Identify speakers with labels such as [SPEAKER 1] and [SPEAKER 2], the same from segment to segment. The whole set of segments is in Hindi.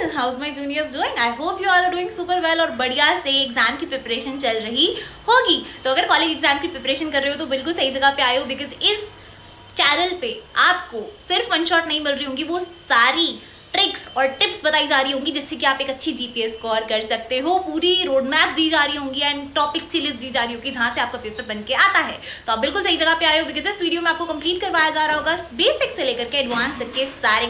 [SPEAKER 1] all, how's my juniors doing? I hope you all are doing super well और बढ़िया से एग्जाम की प्रिपरेशन चल रही होगी। तो अगर कॉलेज एग्जाम की प्रिपरेशन कर रहे हो तो बिल्कुल सही जगह पे आए हो, बिकॉज इस चैनल पे आपको सिर्फ वन शॉट नहीं मिल रही होंगी, वो सारी ट्रिक्स और टिप्स बताई जा रही होंगी जिससे कि आप एक अच्छी जीपीएस स्कोर कर सकते हो। पूरी रोड मैप दी जा रही होंगी एंड टॉपिक की लिस्ट दी जा रही होगी जहां से आपका पेपर बन के आता है। तो आप बिल्कुल सही जगह पे आए हो, बिकॉज इस वीडियो में आपको कंप्लीट करवाया जा रहा होगा बेसिक से लेकर के एडवांस तक के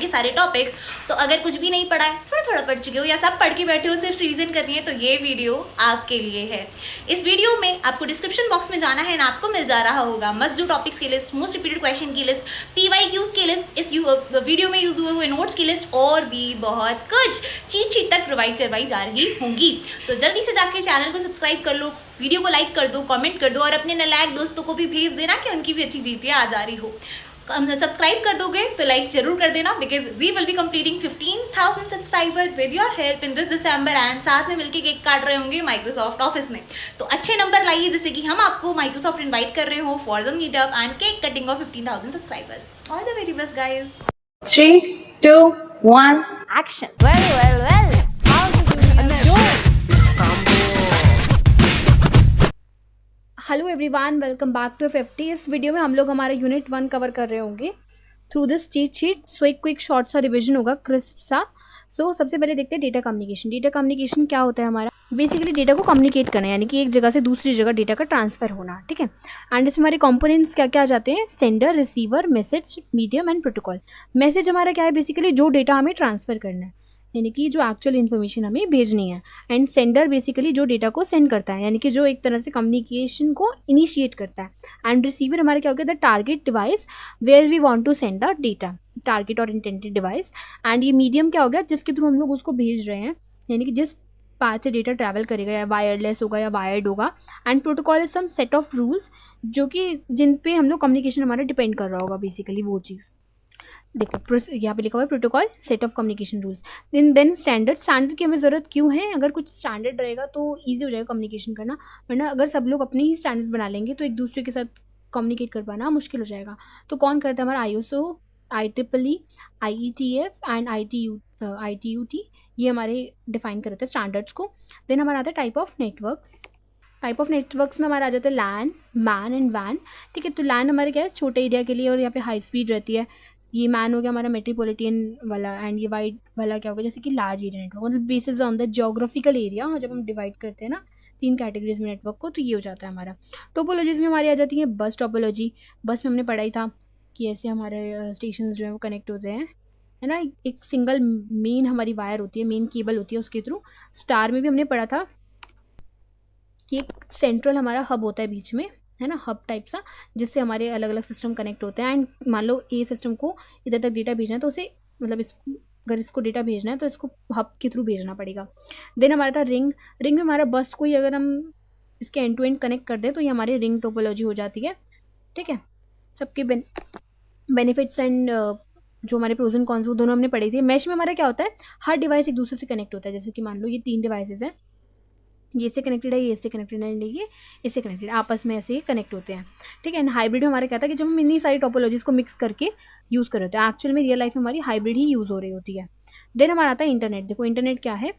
[SPEAKER 1] सारे टॉपिक्स। तो अगर कुछ भी नहीं पढ़ा है, थोड़ा थोड़ा पढ़ चुके हो या सब पढ़ के बैठे हो, सिर्फ रीजन करनी है, तो ये वीडियो आपके लिए है। इस वीडियो में आपको डिस्क्रिप्शन बॉक्स में जाना है ना, आपको मिल जा रहा होगा मस्ट डू टॉपिक्स की लिस्ट, मोस्ट रिपीटेड क्वेश्चन की लिस्ट, पीवाईक्यूज की लिस्ट, इस वीडियो में यूज हुए हुए नोट्स की लिस्ट और भी बहुत कुछ चीट शीट तक प्रोवाइड करवाई जा रही होंगी। तो जल्दी से जाके चैनल को सब्सक्राइब कर लो, वीडियो को लाइक कर दो, कमेंट कर दो और अपने नालायक दोस्तों को भी भेज देना कि उनकी भी अच्छी जीपीए आ जा रही हो। सब्सक्राइब कर दोगे तो लाइक जरूर कर देना, because we will be completing 15,000 subscriber with your help in this December and साथ में मिलकर केक काट रहे होंगे माइक्रोसॉफ्ट ऑफिस में। तो अच्छे नंबर लाइए जिससे कि हम आपको माइक्रोसॉफ्ट इनवाइट कर रहे हो for the meetup and cake cutting of 15,000 subscribers. All the very best guys.
[SPEAKER 2] 3, 2, 1.
[SPEAKER 3] Action. Well. How's the juniors doing? Hello everyone, welcome back to 50। इस वीडियो में हम लोग हमारा यूनिट 1 कवर कर रहे होंगे through this cheat sheet. So एक क्विक शॉर्ट सा रिवीजन होगा, क्रिस्प सा। सो सबसे पहले देखते हैं डेटा कम्युनिकेशन। डेटा कम्युनिकेशन क्या होता है? हमारा बेसिकली डेटा को कम्युनिकेट करना, यानी कि एक जगह से दूसरी जगह डेटा का ट्रांसफर होना, ठीक है। एंड इसमें हमारे कंपोनेंट्स क्या क्या आ जाते हैं? Sender, receiver, message, medium and protocol. Message हमारा क्या है? बेसिकली जो डेटा हमें ट्रांसफर करना है, यानी कि जो एक्चुअल इन्फॉर्मेशन हमें भेजनी है। एंड सेंडर बेसिकली जो डेटा को सेंड करता है, यानी कि जो एक तरह से कम्युनिकेशन को इनिशिएट करता है। एंड रिसीवर हमारा क्या हो गया? The target device where we want to send the data, target और इंटेंडेड डिवाइस। एंड ये मीडियम क्या हो गया? जिसके थ्रू हम लोग उसको भेज रहे हैं, यानी कि जिस पाथ से डेटा ट्रैवल करेगा, या वायरलेस होगा या वायर्ड होगा। And protocol is some set of rules जो कि जिन पे हम लोग कम्युनिकेशन हमारा डिपेंड कर रहा होगा, बेसिकली वो चीज़। देखो यहाँ पे लिखा हुआ है protocol, set of communication rules. Then standard. Standard की हमें ज़रूरत क्यों है? अगर कुछ स्टैंडर्ड रहेगा तो ईजी हो जाएगा कम्युनिकेशन करना, वरना अगर सब लोग अपने ही स्टैंडर्ड बना लेंगे तो एक दूसरे के साथ कम्युनिकेट कर पाना मुश्किल हो जाएगा। तो कौन करता है? हमारा ISO, IEEE, IETF and ITUT, ये हमारे डिफाइन करते हैं स्टैंडर्ड्स को। देन हमारा आता है type of networks. Type of networks में हमारा आ जाता है लैन, मैन एंड वैन, ठीक है। तो लैन हमारे क्या है? छोटे एरिया के लिए, और यहाँ पे हाई स्पीड रहती है। ये मैन हो गया हमारा मेट्रोपॉलिटन वाला, एंड ये वाइड वाला क्या होगा? जैसे कि लार्ज एरिया नेटवर्क, मतलब basis on the geographical area. जब हम डिवाइड करते हैं ना 3 कैटेगरीज में नेटवर्क को, तो ये हो जाता है हमारा। टोपोलॉजीज में हमारी आ जाती है बस टोपोलॉजी। बस में हमने पढ़ा ही था कि ऐसे हमारे स्टेशन जो है वो कनेक्ट होते हैं, है ना। एक सिंगल मेन हमारी वायर होती है, मेन केबल होती है उसके थ्रू। स्टार में भी हमने पढ़ा था कि एक सेंट्रल हमारा हब होता है बीच में, है ना, हब टाइप सा, जिससे हमारे अलग अलग सिस्टम कनेक्ट होते हैं। एंड मान लो ए सिस्टम को इधर तक डेटा भेजना है तो उसे, मतलब इसको, अगर इसको डेटा भेजना है तो इसको हब के थ्रू भेजना पड़ेगा। देन हमारा था रिंग। रिंग में हमारा बस को ही अगर हम इसके एंड टू एंड कनेक्ट कर दें तो ये हमारी रिंग टोपोलॉजी हो जाती है, ठीक है। सबके बेनिफिट्स एंड जो हमारे प्रोज एंड कॉन्स वो दोनों हमने पढ़े थे। मैश में हमारा क्या होता है? हर डिवाइस एक दूसरे से कनेक्ट होता है। जैसे कि मान लो ये 3 डिवाइसेज हैं, ये इससे कनेक्टेड है, ये इससे कनेक्टेड है, ये इससे कनेक्टेड, आपस में ऐसे ही कनेक्ट होते हैं, ठीक है। एंड हाइब्रिड में हमारा क्या था कि जब हम इन्हीं सारी टोपोलॉजीज को मिक्स करके यूज़ कर रहे होते हैं, एक्चुअल में रियल लाइफ में हमारी हाइब्रिड ही यूज़ हो रही होती है। देन हमारा आता है इंटरनेट। देखो इंटरनेट क्या है?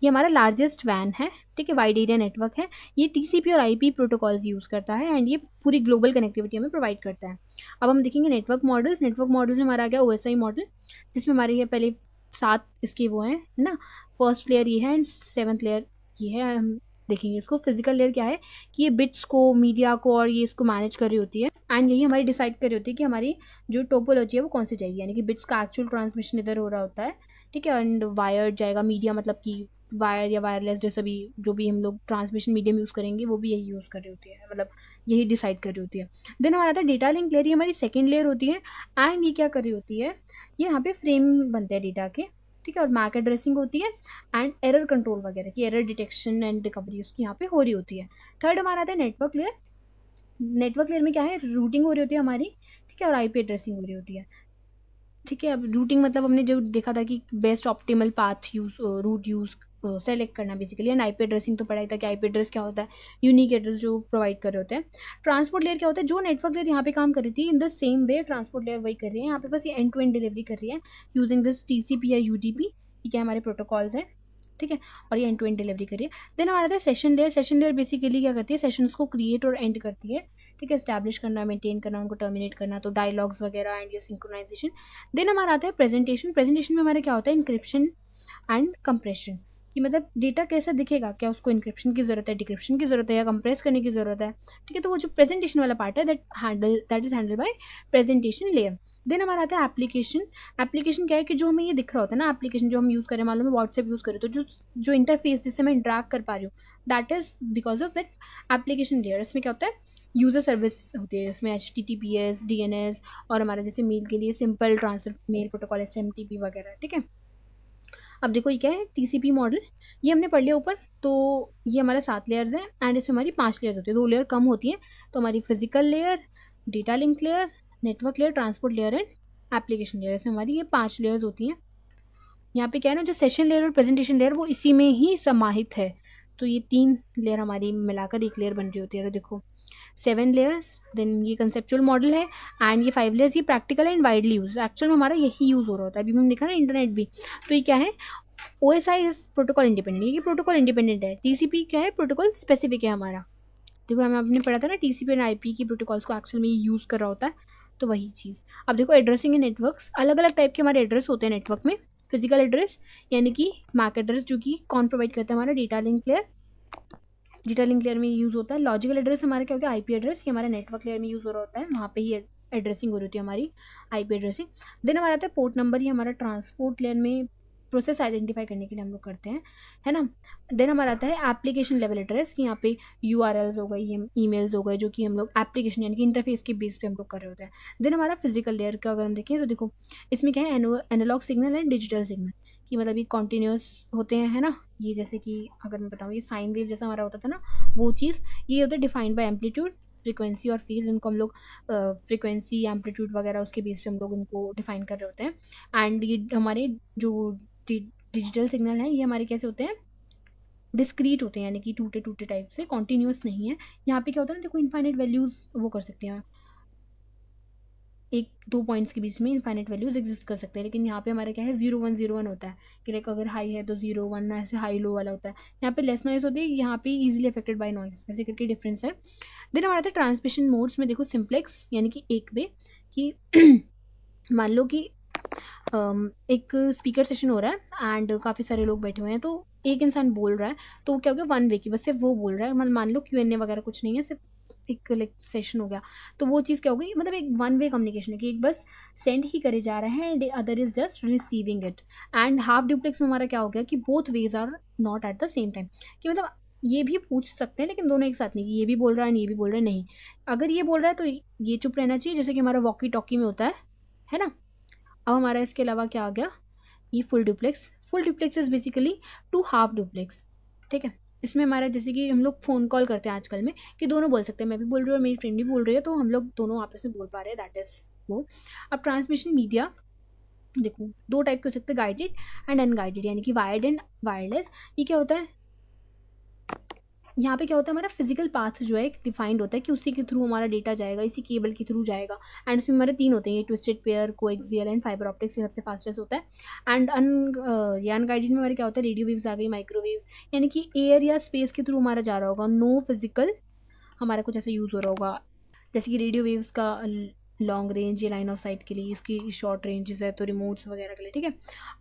[SPEAKER 3] ये हमारा लार्जेस्ट वैन है, ठीक है, वाइड एरिया नेटवर्क है। ये TCP और IP प्रोटोकॉल्स यूज़ करता है एंड ये पूरी ग्लोबल कनेक्टिविटी हमें प्रोवाइड करता है। अब हम देखेंगे नेटवर्क मॉडल्स। नेटवर्क मॉडल्स में हमारा आ गया OSI मॉडल, जिसमें हमारे ये पहले 7 इसके वो हैं, है ना। फर्स्ट लेयर ये है एंड 7th लेयर ये है। हम देखेंगे इसको। फिजिकल लेयर क्या है कि ये बिट्स को, मीडिया को और ये इसको मैनेज कर रही होती है, एंड यही हमारी डिसाइड कर रही होती है कि हमारी जो टोपोलॉजी है वो कौन सी जाएगी, यानी कि बिट्स का एक्चुअल ट्रांसमिशन इधर हो रहा होता है, ठीक है। एंड वायर जाएगा, मीडिया मतलब कि वायर या वायरलेस जैसा भी जो भी हम लोग ट्रांसमिशन मीडियम यूज़ करेंगे वो भी यही यूज़ कर रही होती है, मतलब यही डिसाइड कर रही होती है। देन हमारा आता है डेटा लिंक लेयर। ये हमारी सेकेंड लेयर होती है एंड ये क्या कर रही होती है? ये यहाँ पे फ्रेम बनते हैं डेटा के, ठीक है। और मैक एड्रेसिंग होती है एंड एरर कंट्रोल वगैरह की, एरर डिटेक्शन एंड रिकवरी उसकी यहाँ पे हो रही होती है। थर्ड हमारा आता है नेटवर्क लेयर। नेटवर्क लेयर में क्या है? रूटिंग हो रही होती है हमारी, ठीक है, और IP एड्रेसिंग हो रही होती है, ठीक है। अब रूटिंग मतलब हमने जो देखा था कि best optimal path use, route use select करना बेसिकली। एंड IP एड्रेसिंग तो पढ़ा ही था कि IP एड्रेस क्या होता है? यूनिक एड्रेस जो प्रोवाइड कर रहे होते हैं। ट्रांसपोर्ट लेयर क्या होता है? जो नेटवर्क लेयर यहाँ पे काम कर रही थी, in the same way transport layer वही कर रही है। यहाँ पे बस ये एंड टू एंड डिलीवरी कर रही है यूजिंग दिस TCP या UDP। ये क्या हमारे प्रोटोकॉल्स हैं, ठीक है, और ये एंड टू एंड डिलीवरी करिए। देन हमारा था session layer. Session layer basically क्या करती है, सेशंस को क्रिएट और एंड करती है, ठीक है, एस्टैब्लिश करना, मेंटेन करना, उनको टर्मिनेट करना, तो डायलॉग्स वगैरह एंड ये सिंक्रोनाइजेशन। देन हमारा आता है प्रेजेंटेशन। प्रेजेंटेशन में हमारा क्या होता है, इंक्रिप्शन एंड कंप्रेशन, कि मतलब डेटा कैसा दिखेगा, क्या उसको इंक्रिप्शन की ज़रूरत है, डिक्रिप्शन की ज़रूरत है, या कंप्रेस करने की ज़रूरत है, ठीक है। तो वो जो प्रेजेंटेशन वाला पार्ट है that is handle by presentation layer. Then हमारा आता है एप्लीकेशन। एप्लीकेशन क्या है कि जो हमें ये दिख रहा होता है ना, एप्लीकेशन जो हम यूज़ करें, मान लो मैं व्हाट्सएप यूज़ करें, तो जो इंटरफेस जिससे मैं इंटरैक्ट कर पा रही हूँ, that is because of that application layer. इसमें क्या होता है, यूज़र सर्विस होती है, इसमें HTTPS, DNS, और हमारा जैसे मेल के लिए simple transfer mail protocol, SMTP वगैरह, ठीक है। अब देखो ये क्या है, TCP मॉडल, ये हमने पढ़ लिया ऊपर। तो ये हमारा 7 लेयर्स हैं एंड इसमें हमारी 5 लेयर्स होती है, 2 लेयर कम होती है। तो हमारी physical layer, data link layer, network layer, transport layer and application layer, इसमें हमारी ये 5 लेयर्स होती हैं। यहाँ पे क्या है ना, जो सेशन लेयर और प्रेजेंटेशन लेयर वो इसी में ही समाहित है। तो ये 3 लेयर हमारी मिलाकर एक लेयर बन रही होती है। तो देखो 7 लेयर्स, देन ये कंसेप्चुअल मॉडल है, एंड ये 5 लेयर्स, ये practical and widely use, actual में हमारा यही यूज़ हो रहा होता है। अभी हमने देखा ना इंटरनेट भी, तो ये क्या है, OSI इज प्रोटोकॉल इंडिपेंडेंट, ये प्रोटोकॉल इंडिपेंडेंट है। TCP क्या है, प्रोटोकॉल स्पेसिफिक है हमारा। देखो हमें आपने पढ़ा था ना, TCP और IP की प्रोटोकॉल्स को एक्चुअल में यूज़ कर रहा होता है, तो वही चीज़। अब देखो एड्रेसिंग इन नेटवर्क्स, अलग अलग टाइप के हमारे एड्रेस होते हैं नेटवर्क में। फिजिकल एड्रेस यानी कि मैक एड्रेस, जो कि कौन प्रोवाइड करता है, हमारा data link layer, data link layer में यूज़ होता है। लॉजिकल एड्रेस हमारा क्या हो गया, IP एड्रेस, ये हमारा नेटवर्क लेयर में यूज़ हो रहा होता है, वहाँ पे ही एड्रेसिंग हो रही होती है हमारी, IP एड्रेसिंग। देन हमारा आता है पोर्ट नंबर, ये हमारा ट्रांसपोर्ट लेयर में प्रोसेस आइडेंटिफाई करने के लिए हम लोग करते हैं, है ना। देन हमारा आता है एप्लीकेशन लेवल एड्रेस, कि यहाँ पे URLs हो गई, ईमेल्स हो गए, जो कि हम लोग एप्लीकेशन यानी कि इंटरफेस के बेस पे हम लोग कर रहे होते हैं। देन हमारा फिजिकल लेयर का अगर हम देखें तो देखो इसमें क्या है, analog signal and digital signal, कि मतलब ये कॉन्टीन्यूस होते हैं, है ना। ये जैसे कि अगर मैं बताऊँ, ये साइन वेव जैसा हमारा होता था ना, वो चीज़, ये होता है डिफाइंड बाय एम्पलीट्यूड, फ्रीक्वेंसी और फेज। इनको हम लोग फ्रीक्वेंसी, एम्पलीट्यूड वगैरह उसके बेस पे हम लोग इनको डिफाइन कर रहे होते हैं। एंड ये हमारे जो डिजिटल सिग्नल है, ये हमारे कैसे होते हैं, डिस्क्रीट होते हैं, यानी कि टूटे टूटे टाइप से, कॉन्टीन्यूस नहीं है। यहाँ पे क्या होता है ना, देखो इनफाइनाइट वैल्यूज़ वो कर सकते हैं, 1-2 पॉइंट्स के बीच में इनफाइनाइट वैल्यूज एग्जिस्ट कर सकते हैं, लेकिन यहाँ पे हमारा क्या है, 0-1-0-1 होता है, कि लाइक अगर हाई है तो 0-1 ऐसे हाई लो वाला होता है। यहाँ पे लेस नॉइज होती है, यहाँ पे इजीली अफेक्टेड बाय नॉइज, ऐसे करके डिफरेंस है। देन हमारा था ट्रांसमिशन मोड्स में, देखो सिंप्लेक्स यानी कि एक वे, कि मान लो कि एक स्पीकर सेशन हो रहा है एंड काफ़ी सारे लोग बैठे हुए हैं, तो एक इंसान बोल रहा है, तो वो क्या हो गया, 1 वे की, बस सिर्फ वो बोल रहा है। मान लो Q&A वगैरह कुछ नहीं है, सिर्फ एक लाइक सेशन हो गया, तो वो चीज़ क्या हो गई, मतलब एक 1 वे कम्युनिकेशन है, कि एक बस सेंड ही करे जा रहा है and other is just receiving it. And half duplex में हमारा क्या हो गया, कि both ways are not at the same time, कि मतलब ये भी पूछ सकते हैं लेकिन दोनों एक साथ नहीं, कि ये भी बोल रहा है ये भी बोल रहा है, नहीं। अगर ये बोल रहा है तो ये चुप रहना चाहिए, जैसे कि हमारा वॉकी टॉकी में होता है ना। अब हमारा इसके अलावा क्या आ गया, ये full duplex. Full duplex is basically 2 half duplex, ठीक है। इसमें हमारा जैसे कि हम लोग फ़ोन कॉल करते हैं आजकल में, कि दोनों बोल सकते हैं, मैं भी बोल रही हूँ और मेरी फ्रेंड भी बोल रही है, तो हम लोग दोनों आपस में बोल पा रहे हैं, दैट इज़ वो। अब ट्रांसमिशन मीडिया देखो 2 टाइप के हो सकते हैं, गाइडेड एंड अनगाइडेड, यानी कि वायर्ड एंड वायरलेस। ये क्या होता है, यहाँ पे क्या होता है, हमारा फिजिकल पाथ जो है डिफाइंड होता है, कि उसी के थ्रू हमारा डेटा जाएगा, इसी केबल के थ्रू जाएगा। एंड इसमें हमारे 3 होते हैं, ये twisted pair, coaxial and fibre optics, ये सबसे फास्टेस्ट होता है। एंड अनगाइडेड में हमारे क्या होता है, रेडियो वेव्स आ गई, माइक्रोवेव्स, यानी कि एयर या स्पेस के थ्रू हमारा जा रहा होगा, नो फिजिकल हमारा कुछ ऐसा यूज़ हो रहा होगा, जैसे कि रेडियो वेव्स का लॉन्ग रेंज या लाइन ऑफ साइट के लिए, इसकी शॉर्ट रेंजेस है तो रिमोट्स वगैरह के लिए, ठीक है।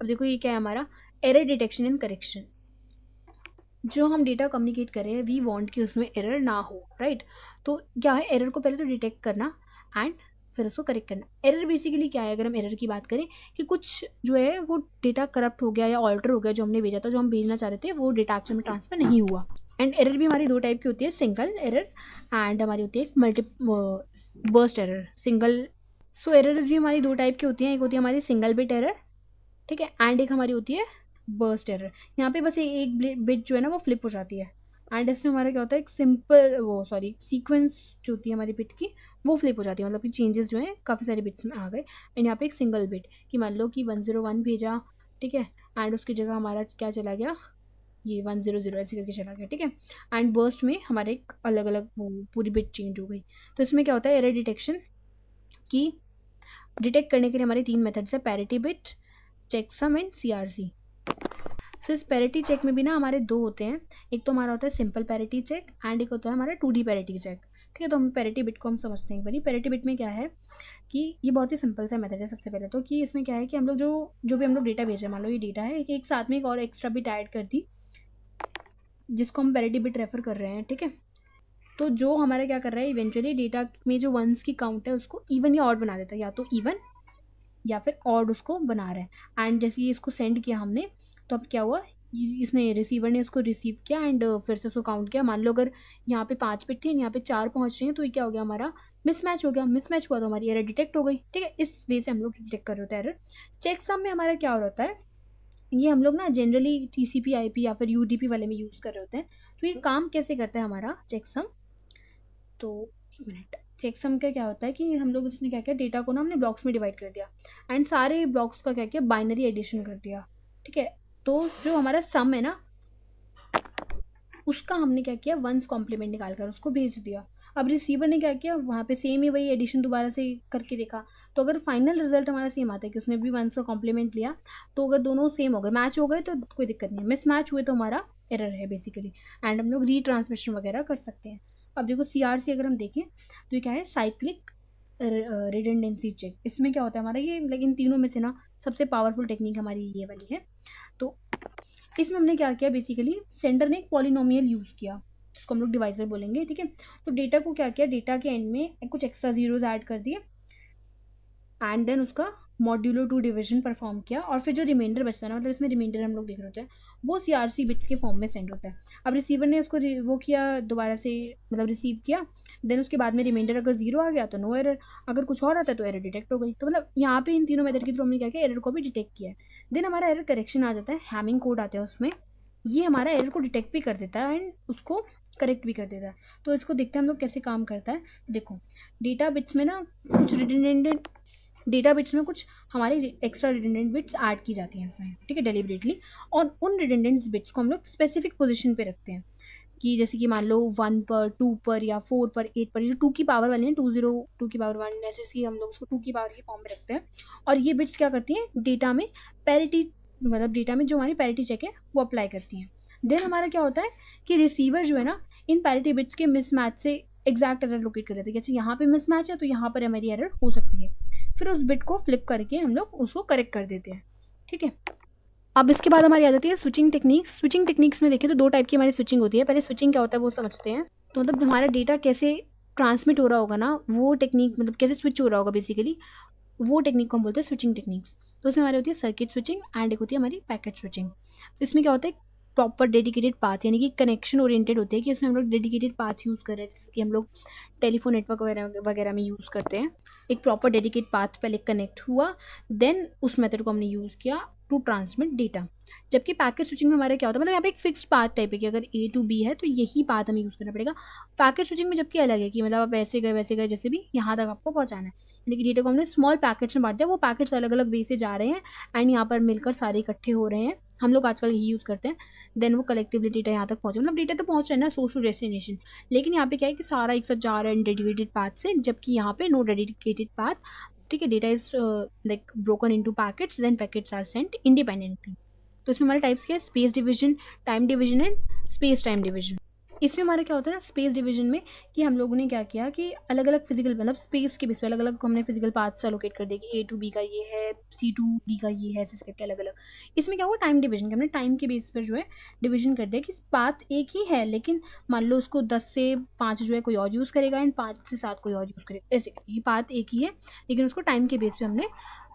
[SPEAKER 3] अब देखो ये क्या है हमारा, एरर डिटेक्शन एंड करेक्शन। जो हम डेटा कम्युनिकेट कर रहे हैं, वी वांट कि उसमें एरर ना हो, राइट। तो क्या है, एरर को पहले तो डिटेक्ट करना एंड फिर उसको करेक्ट करना। एरर बेसिकली क्या है, अगर हम एरर की बात करें, कि कुछ जो है वो डेटा करप्ट हो गया या ऑल्टर हो गया, जो हमने भेजा था, जो हम भेजना चाह रहे थे, वो डेटा एक्चुअल में ट्रांसफर नहीं हुआ। एंड एरर भी हमारी 2 टाइप की होती है, सिंगल एरर एंड हमारी होती है multi burst error, single. So error भी हमारी 2 टाइप की होती हैं, एक होती है हमारी सिंगल बिट एरर, ठीक है, एंड एक हमारी होती है बर्स्ट एरर। यहाँ पे बस एक बिट जो है ना वो फ्लिप हो जाती है, एंड इसमें हमारा क्या होता है, एक सिंपल सीक्वेंस जो होती है हमारी बिट की, वो फ्लिप हो जाती है, मतलब कि चेंजेस जो हैं काफ़ी सारे बिट्स में आ गए। एंड यहाँ पे एक सिंगल बिट, कि मान लो कि 101 भेजा, ठीक है, एंड उसकी जगह हमारा क्या चला गया, ये 100 ऐसे करके चला गया, ठीक है। एंड बर्स्ट में हमारे एक अलग अलग वो पूरी बिट चेंज हो गई। तो इसमें क्या होता है, एरर डिटेक्शन की डिटेक्ट करने के लिए हमारे 3 मेथड्स है, parity bit, checksum and CRC। सो इस पैरिटी चेक में भी ना हमारे दो होते हैं, एक तो हमारा होता है सिंपल पैरिटी चेक एंड एक होता है हमारा 2D पैरिटी चेक। ठीक है, तो हम पैरिटी बिट को हम समझते हैं एक बारी। पैरिटी बिट में क्या है कि ये बहुत ही सिंपल सा मेथड है सबसे पहले तो, कि इसमें क्या है कि हम लोग जो भी हम लोग डेटा भेज रहे हैं, मान लो ये डेटा है, एक साथ में एक और एक्स्ट्रा बिट ऐड कर दी जिसको हम पैरिटी बिट रेफर कर रहे हैं। ठीक है, तो जो हमारा क्या कर रहा है, इवेंचुअली डेटा में जो वंस की काउंट है उसको इवन या ऑड बना देता है, या तो इवन या फिर ऑड उसको बना रहा है। एंड जैसे ये इसको सेंड किया हमने, तो अब क्या हुआ, इसने रिसीवर ने उसको रिसीव किया एंड फिर से उसको काउंट किया। मान लो अगर यहाँ पे 5 बिट थी, यहाँ पे 4 पहुँच रही हैं, तो ये क्या हो गया, हमारा मिसमैच हो गया। मिसमैच हुआ तो हमारी एरर डिटेक्ट हो गई। ठीक है, इस वे से हम लोग डिटेक्ट कर रहे होते हैं एरर। चेक सम में हमारा क्या हो रहा होता है, ये हम लोग ना जनरली TCP IP या फिर UDP वाले में यूज़ कर रहे होते हैं। तो ये काम कैसे करता है हमारा चेक सम, तो एक मिनट, चेक सम का क्या होता है कि हम लोग इसने क्या किया, डेटा को ना हमने ब्लॉक्स में डिवाइड कर दिया एंड सारे ब्लॉक्स का क्या किया, बाइनरी एडिशन कर दिया। ठीक है, तो जो हमारा सम है ना उसका हमने क्या किया, वंस कॉम्प्लीमेंट निकाल कर उसको भेज दिया। अब रिसीवर ने क्या किया, वहाँ पे सेम ही वही एडिशन दोबारा से करके देखा, तो अगर फाइनल रिजल्ट हमारा सेम आता है कि उसने भी वंस का कॉम्प्लीमेंट लिया, तो अगर दोनों सेम हो गए, मैच हो गए, तो कोई दिक्कत नहीं है। मिस मैच हुए तो हमारा एरर है बेसिकली, एंड हम लोग रीट्रांसमिशन वगैरह कर सकते हैं। अब देखो CRC अगर हम देखें तो ये क्या है, साइक्लिक रिडंडेंसी चेक। इसमें क्या होता है हमारा ये, लेकिन तीनों में से ना सबसे पावरफुल टेक्निक हमारी ये वाली है। तो इसमें हमने क्या किया, बेसिकली सेंडर ने एक पॉलिनोमियल यूज़ किया जिसको हम लोग डिवाइजर बोलेंगे। ठीक है, तो डेटा को क्या किया, डेटा के एंड में कुछ एक्स्ट्रा जीरोज ऐड कर दिए एंड देन उसका मॉड्यूलो 2 डिवीजन परफॉर्म किया, और फिर जो रिमाइंडर बचता है ना, मतलब इसमें रिमाइंडर हम लोग देख रहे होते हैं, वो CRC बिट्स के फॉर्म में सेंड होता है। अब रिसीवर ने उसको वो किया दोबारा से, मतलब रिसीव किया, देन उसके बाद में रिमाइंडर अगर 0 आ गया तो नो एरर, अगर कुछ और आता है तो एरर डिटेक्ट हो गई। तो मतलब यहाँ पे इन तीनों मेथड के थ्रू हमने क्या किया, एरर को भी डिटेक्ट किया है। देन हमारा एरर करेक्शन आ जाता है, हैमिंग कोड आता है उसमें, ये हमारा एरर को डिटेक्ट भी कर देता है एंड उसको करेक्ट भी कर देता है। तो इसको देखते हैं हम लोग कैसे काम करता है। देखो, डेटा बिट्स में ना कुछ रिडंडेंट, डेटा बिट्स में कुछ हमारी एक्स्ट्रा रिडंडेंट बिट्स ऐड की जाती हैं इसमें। ठीक है, डेलिबरेटली, और उन रिडंडेंट बिट्स को हम लोग स्पेसिफिक पोजीशन पे रखते हैं, कि जैसे कि मान लो 1 पर, 2 पर, या 4 पर, 8 पर, जो 2 की पावर वाले हैं, 20, 2 की पावर 1, ऐसे ही हम लोग उसको 2 की पावर के फॉर्म में रखते हैं। और ये बिट्स क्या करती हैं, डेटा में पैरिटी, मतलब डेटा में जो हमारी पैरिटी चेक है वो अप्लाई करती हैं। देन हमारा क्या होता है कि रिसीवर जो है ना, इन पैरिटी बिट्स के मिसमैच से एग्जैक्ट एरर लोकेट कर देते हैं कि अच्छा यहाँ पे मिसमैच है तो यहाँ पर हमारी एरर हो सकती है, फिर उस बिट को फ्लिप करके हम लोग उसको करेक्ट कर देते हैं। ठीक है, अब इसके बाद हमारी आ जाती है स्विचिंग टेक्निक्स। स्विचिंग टेक्निक्स में देखें तो 2 टाइप की हमारी स्विचिंग होती है। पहले स्विचिंग क्या होता है वो समझते हैं। तो मतलब हमारा डेटा कैसे ट्रांसमिट हो रहा होगा ना, वो टेक्निक, मतलब कैसे स्विच हो रहा होगा बेसिकली, वो टेक्निक को हम बोलते हैं स्विचिंग टेक्निक्स। तो इसमें हमारी होती है सर्किट स्विचिंग एंड एक होती है हमारी पैकेट स्विचिंग। इसमें क्या होता है, प्रॉपर डेडिकेटेड पाथ, यानी कि कनेक्शन ओरिएंटेड होते हैं, कि इसमें हम लोग डेडिकेटेड पाथ यूज़ कर रहे हैं, जैसे कि हम लोग टेलीफोन नेटवर्क वगैरह में यूज़ करते हैं। एक प्रॉपर डेडिकेट पाथ पहले कनेक्ट हुआ, देन उस मेथड को हमने यूज़ किया टू ट्रांसमिट डेटा। जबकि पैकेट स्विचिंग में हमारा क्या होता है, मतलब यहाँ पे एक फिक्स्ड पाथ टाइप है कि अगर A to B है तो यही पाथ हमें यूज़ करना पड़ेगा। पैकेट स्विचिंग में जबकि अलग है कि मतलब आप ऐसे गए वैसे गए, जैसे भी यहाँ तक आपको पहुँचाना है, यानी कि डेटा को हमने स्मॉल पैकेट्स में बांट दिया, वो पैकेट्स अलग अलग वे से जा रहे हैं एंड यहाँ पर मिलकर सारे इकट्ठे हो रहे हैं। हम लोग आजकल यही यूज़ करते हैं। देन वो कलेक्टिवली डेटा यहाँ तक पहुँचे, मतलब डेटा तो पहुँच रहा है ना सोर्स टू डेस्टिनेशन, लेकिन यहाँ पे क्या है कि सारा एक साथ जा रहा है डेडिकेटेड पाथ से, जबकि यहाँ पे नो डेडिकेटेड पाथ। ठीक है, data is like broken into packets, then packets are sent independently. तो इसमें हमारे टाइप्स क्या है, space division, time division and space time division. इसमें हमारा क्या होता है ना, स्पेस डिवीजन में कि हम लोगों ने क्या किया कि अलग अलग फिजिकल, मतलब स्पेस के बेस पे अलग अलग हमने फिजिकल पार्ट्स एलोकेट कर दिए कि A to B का ये है, C to D का ये है, ऐसे करके अलग अलग। इसमें क्या हुआ, टाइम डिवीजन, हमने टाइम के बेस पर जो है डिवीजन कर दिया कि पाथ एक ही है, लेकिन मान लो उसको 10 से 5 जो है कोई और यूज़ करेगा एंड 5 से 7 कोई और यूज़ करेगा, ऐसे ये पाथ एक ही है, लेकिन उसको टाइम के बेस पे हमने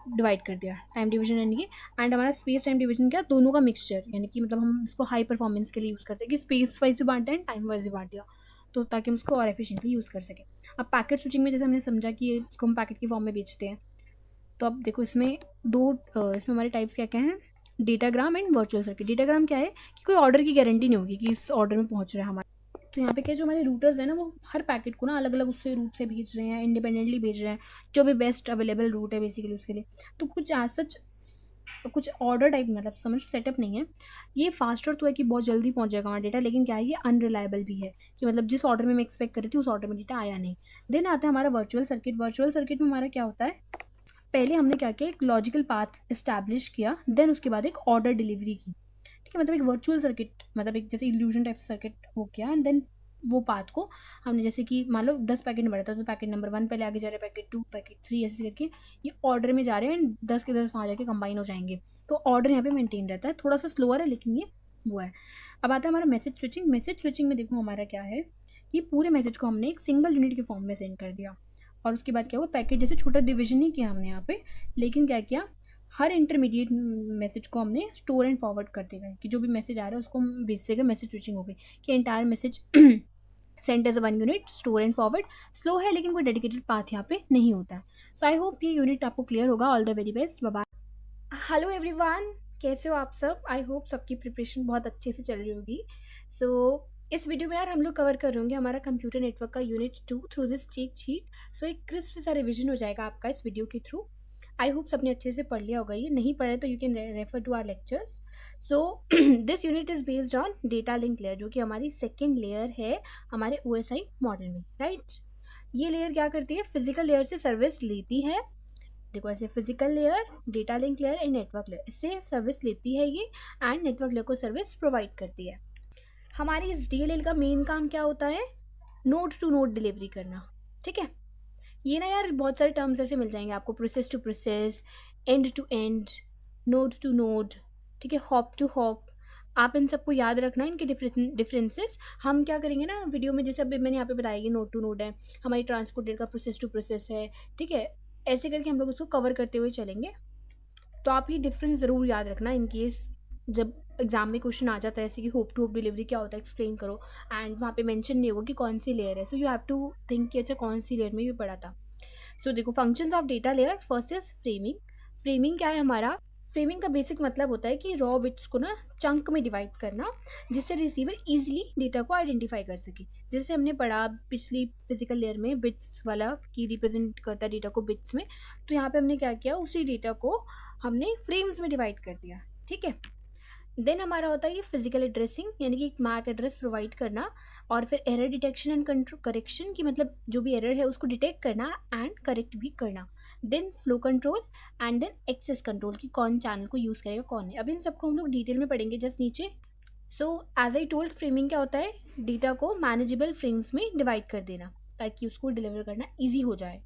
[SPEAKER 3] डिवाइड कर दिया, टाइम डिवीजन यानी कि। एंड हमारा स्पेस टाइम डिवीजन क्या, दोनों का मिक्सचर, यानी कि मतलब हम इसको हाई परफॉर्मेंस के लिए यूज़ करते हैं कि स्पेस वाइज भी बांटा है, टाइम वाइज भी बांट दिया, तो ताकि हम उसको और एफिशिएंटली यूज़ कर सकें। अब पैकेट स्विचिंग में जैसे हमने समझा कि इसको हम पैकेट के फॉर्म में बेचते हैं, तो अब देखो इसमें इसमें हमारे टाइप्स क्या क्या हैं, datagram and virtual circuit. Datagram क्या है कि कोई ऑर्डर की गारंटी नहीं होगी कि इस ऑर्डर में पहुंच रहा है हमारा, तो यहाँ पे क्या जो हमारे रूटर्स हैं ना, वो हर पैकेट को ना अलग अलग उससे रूट से भेज रहे हैं, इंडिपेंडेंटली भेज रहे हैं, जो भी बेस्ट अवेलेबल रूट है बेसिकली उसके लिए। तो कुछ एज सच कुछ ऑर्डर टाइप, मतलब समझ सेटअप नहीं है। ये फास्टर तो है कि बहुत जल्दी पहुंच जाएगा हमारा डेटा, लेकिन क्या है ये अनरिलायबल भी है कि मतलब जिस ऑर्डर में मैं एक्सपेक्ट कर रही थी उस ऑर्डर में डेटा आया नहीं। देन आता है हमारा वर्चुअल सर्किट। वर्चुअल सर्किट में हमारा क्या होता है, पहले हमने क्या किया, एक लॉजिकल पाथ इस्टेब्लिश किया, देन उसके बाद एक ऑर्डर डिलीवरी की। ठीक है, मतलब एक वर्चुअल सर्किट, मतलब एक जैसे इल्यूजन टाइप सर्किट हो गया। एंड देन वो पाथ को हमने जैसे कि मान लो 10 पैकेट बढ़ा था तो पैकेट नंबर 1 पहले आगे जा रहा है, पैकेट 2, पैकेट 3, ऐसे करके ये ऑर्डर में जा रहे हैं एंड 10 के 10 वहाँ जाके कंबाइन हो जाएंगे। तो ऑर्डर यहाँ पे मेंटेन रहता है, थोड़ा सा स्लोअर है लेकिन ये वो है। अब आता है हमारा मैसेज स्विचिंग। मैसेज स्विचिंग में देखो हमारा क्या है, ये पूरे मैसेज को हमने एक सिंगल यूनिट के फॉर्म में सेंड कर दिया। और उसके बाद क्या हुआ, पैकेट जैसे छोटा डिविजन नहीं किया हमने यहाँ पे, लेकिन क्या किया, हर इंटरमीडिएट मैसेज को हमने स्टोर एंड फॉरवर्ड कर देगा कि जो भी मैसेज आ रहा है उसको हम भेज देगा। मैसेज स्विचिंग हो गई कि entire message send as 1 unit, store and forward. Slow है लेकिन कोई डेडिकेटेड पाथ यहाँ पे नहीं होता है। सो आई होप ये यूनिट आपको क्लियर होगा। All the very best, bye bye. Hello everyone, कैसे हो आप सब? आई होप सबकी प्रिपरेशन बहुत अच्छे से चल रही होगी। सो इस वीडियो में यार हम लोग कवर कर होंगे हमारा कंप्यूटर नेटवर्क का unit 2 through this cheat sheet. So एक क्रिस्प सा रिविजन हो जाएगा आपका इस वीडियो के थ्रू। आई होप सबने अच्छे से पढ़ लिया होगा, ये नहीं पढ़े तो you can refer to our lectures. So this unit is based on data link layer, जो कि हमारी सेकेंड लेयर है हमारे OSI मॉडल में, राइट। ये लेयर क्या करती है, फिजिकल लेयर से सर्विस लेती है। देखो ऐसे physical layer, data link layer and network layer, इससे सर्विस लेती है ये एंड नेटवर्क लेयर को सर्विस प्रोवाइड करती है। हमारी इस DLL का मेन काम क्या होता है, नोड टू नोड डिलीवरी करना, ठीक है। ये ना यार बहुत सारे टर्म्स ऐसे मिल जाएंगे आपको, process to process, end to end, node to node, ठीक है, हॉप टू हॉप। आप इन सबको याद रखना, इनके डिफरेंसेस। हम क्या करेंगे ना वीडियो में, जैसे अभी मैंने यहाँ पे बताया ये नोड टू नोड है, हमारी ट्रांसपोर्टेड का प्रोसेस टू प्रोसेस है, ठीक है। ऐसे करके हम लोग उसको कवर करते हुए चलेंगे। तो आप ये डिफरेंस ज़रूर याद रखना इन केस जब एग्जाम में क्वेश्चन आ जाता है ऐसे कि होप टू होप डिलीवरी क्या होता है एक्सप्लेन करो, एंड वहाँ पे मेंशन नहीं होगा कि कौन सी लेयर है। So you have to think कि अच्छा कौन सी लेयर में भी पढ़ा था। सो देखो functions of data layer, first is framing. Framing क्या है हमारा, फ्रेमिंग का बेसिक मतलब होता है कि रॉ बिट्स को ना चंक में डिवाइड करना, जिससे रिसीवर इजीली डेटा को आइडेंटिफाई कर सके। जैसे हमने पढ़ा पिछली फिजिकल लेयर में बिट्स वाला कि रिप्रेजेंट करता है डेटा को बिट्स में, तो यहाँ पे हमने क्या किया, उसी डेटा को हमने फ्रेम्स में डिवाइड कर दिया, ठीक है। देन हमारा होता है ये फिजिकल एड्रेसिंग, यानी कि एक मैक एड्रेस प्रोवाइड करना, और फिर एरर डिटेक्शन एंड करेक्शन की, मतलब जो भी एरर है उसको डिटेक्ट करना एंड करेक्ट भी करना। Then flow control and then access control की कौन चैनल को यूज़ करेगा कौन नहीं। अब इन सबको हम लोग डिटेल में पढ़ेंगे जस्ट नीचे। So as I told, framing क्या होता है, डेटा को मैनेजेबल फ्रेम्स में डिवाइड कर देना ताकि उसको डिलीवर करना ईजी हो जाए।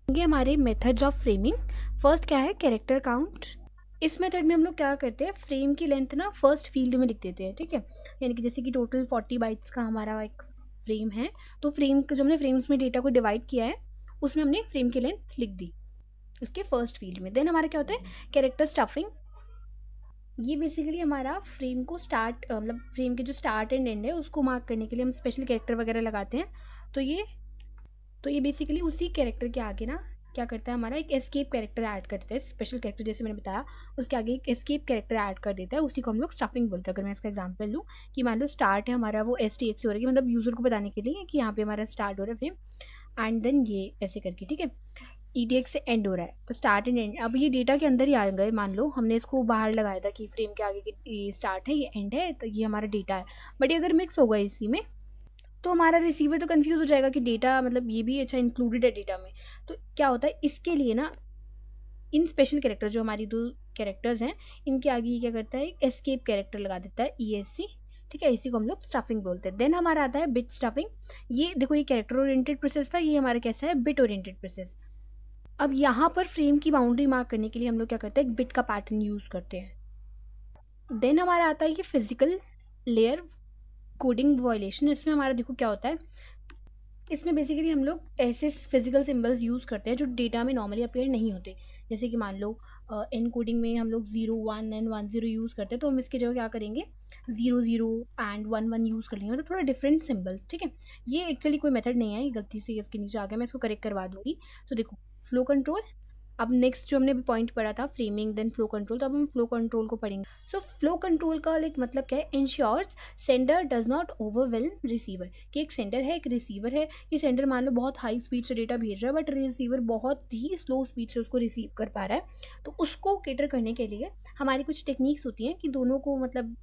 [SPEAKER 3] ये हमारे मेथड्स ऑफ फ्रेमिंग। फर्स्ट क्या है, कैरेक्टर काउंट। इस मेथड में हम लोग क्या करते हैं, फ्रेम की लेंथ ना फर्स्ट फील्ड में लिख देते हैं, ठीक है। यानी कि जैसे कि टोटल 40 बाइट्स का हमारा एक फ्रेम है, तो फ्रेम जो हमने फ्रेम्स में डेटा को डिवाइड किया है उसमें हमने फ्रेम की लेंथ लिख दी उसके फर्स्ट फील्ड में। देन हमारा क्या होता है, कैरेक्टर स्टफिंग। ये बेसिकली हमारा फ्रेम को स्टार्ट, मतलब फ्रेम के जो स्टार्ट एंड एंड है उसको मार्क करने के लिए हम स्पेशल कैरेक्टर वगैरह लगाते हैं। तो ये बेसिकली उसी कैरेक्टर के आगे ना क्या करता है, हमारा एक एस्केप कैरेक्टर ऐड करता है। स्पेशल कैरेक्टर जैसे मैंने बताया उसके आगे एक एस्केप कैरेक्टर ऐड कर देता है, उसी को हम लोग स्टफिंग बोलते हैं। अगर मैं इसका एग्जांपल लूँ कि मान लो स्टार्ट है हमारा, वो STX से हो रही है, मतलब यूज़र को बताने के लिए कि यहाँ पे हमारा स्टार्ट हो रहा है फ्रेम, एंड देन ये ऐसे करके, ठीक है, ETX से एंड हो रहा है, तो स्टार्ट एंड एंड। अब ये डेटा के अंदर ही आ गए, मान लो हमने इसको बाहर लगाया था कि फ्रेम के आगे ये स्टार्ट है ये एंड है, तो ये हमारा डेटा है। बट ये अगर मिक्स होगा इसी में तो हमारा रिसीवर तो कंफ्यूज हो जाएगा कि डेटा मतलब ये भी अच्छा इंक्लूडेड है डेटा में। तो क्या होता है, इसके लिए ना इन स्पेशल कैरेक्टर जो हमारी 2 कैरेक्टर्स हैं इनके आगे ये क्या करता है, एक एस्केप कैरेक्टर लगा देता है, ESC, ठीक है। इसी को हम लोग स्टफिंग बोलते हैं। देन हमारा आता है बिट स्टफिंग। ये देखो ये कैरेक्टर ओरिएंटेड प्रोसेस था, ये हमारा कैसा है, बिट ओरिएंटेड प्रोसेस। अब यहाँ पर फ्रेम की बाउंड्री मार्क करने के लिए हम लोग क्या करते हैं, एक बिट का पैटर्न यूज़ करते हैं। देन हमारा आता है ये फिजिकल लेयर कोडिंग वायलेशन। इसमें हमारा देखो क्या होता है, इसमें बेसिकली हम लोग ऐसे फिजिकल सिंबल्स यूज़ करते हैं जो डेटा में नॉर्मली अपीयर नहीं होते। जैसे कि मान लो एनकोडिंग में हम लोग 0 1 एंड 1 0 यूज़ करते हैं, तो हम इसके जगह क्या करेंगे 0 0 एंड 1 1 यूज़ कर लेंगे, मतलब थोड़ा डिफरेंट सिंबल्स, ठीक है। ये एक्चुअली कोई मेथड नहीं है, ये गलती से इसके नीचे आ गया, मैं इसको करेक्ट करवा दूंगी। तो देखो फ्लो कंट्रोल। अब नेक्स्ट जो हमने अभी पॉइंट पढ़ा था फ्रेमिंग देन फ्लो कंट्रोल, तो अब हम फ्लो कंट्रोल को पढ़ेंगे। सो फ्लो कंट्रोल का एक मतलब क्या है, ensures sender does not overwhelm receiver. कि एक सेंडर है एक रिसीवर है, कि सेंडर मान लो बहुत हाई स्पीड से डेटा भेज रहा है बट रिसीवर बहुत ही स्लो स्पीड से उसको रिसीव कर पा रहा है। तो उसको केटर करने के लिए हमारी कुछ टेक्निक्स होती हैं कि दोनों को मतलब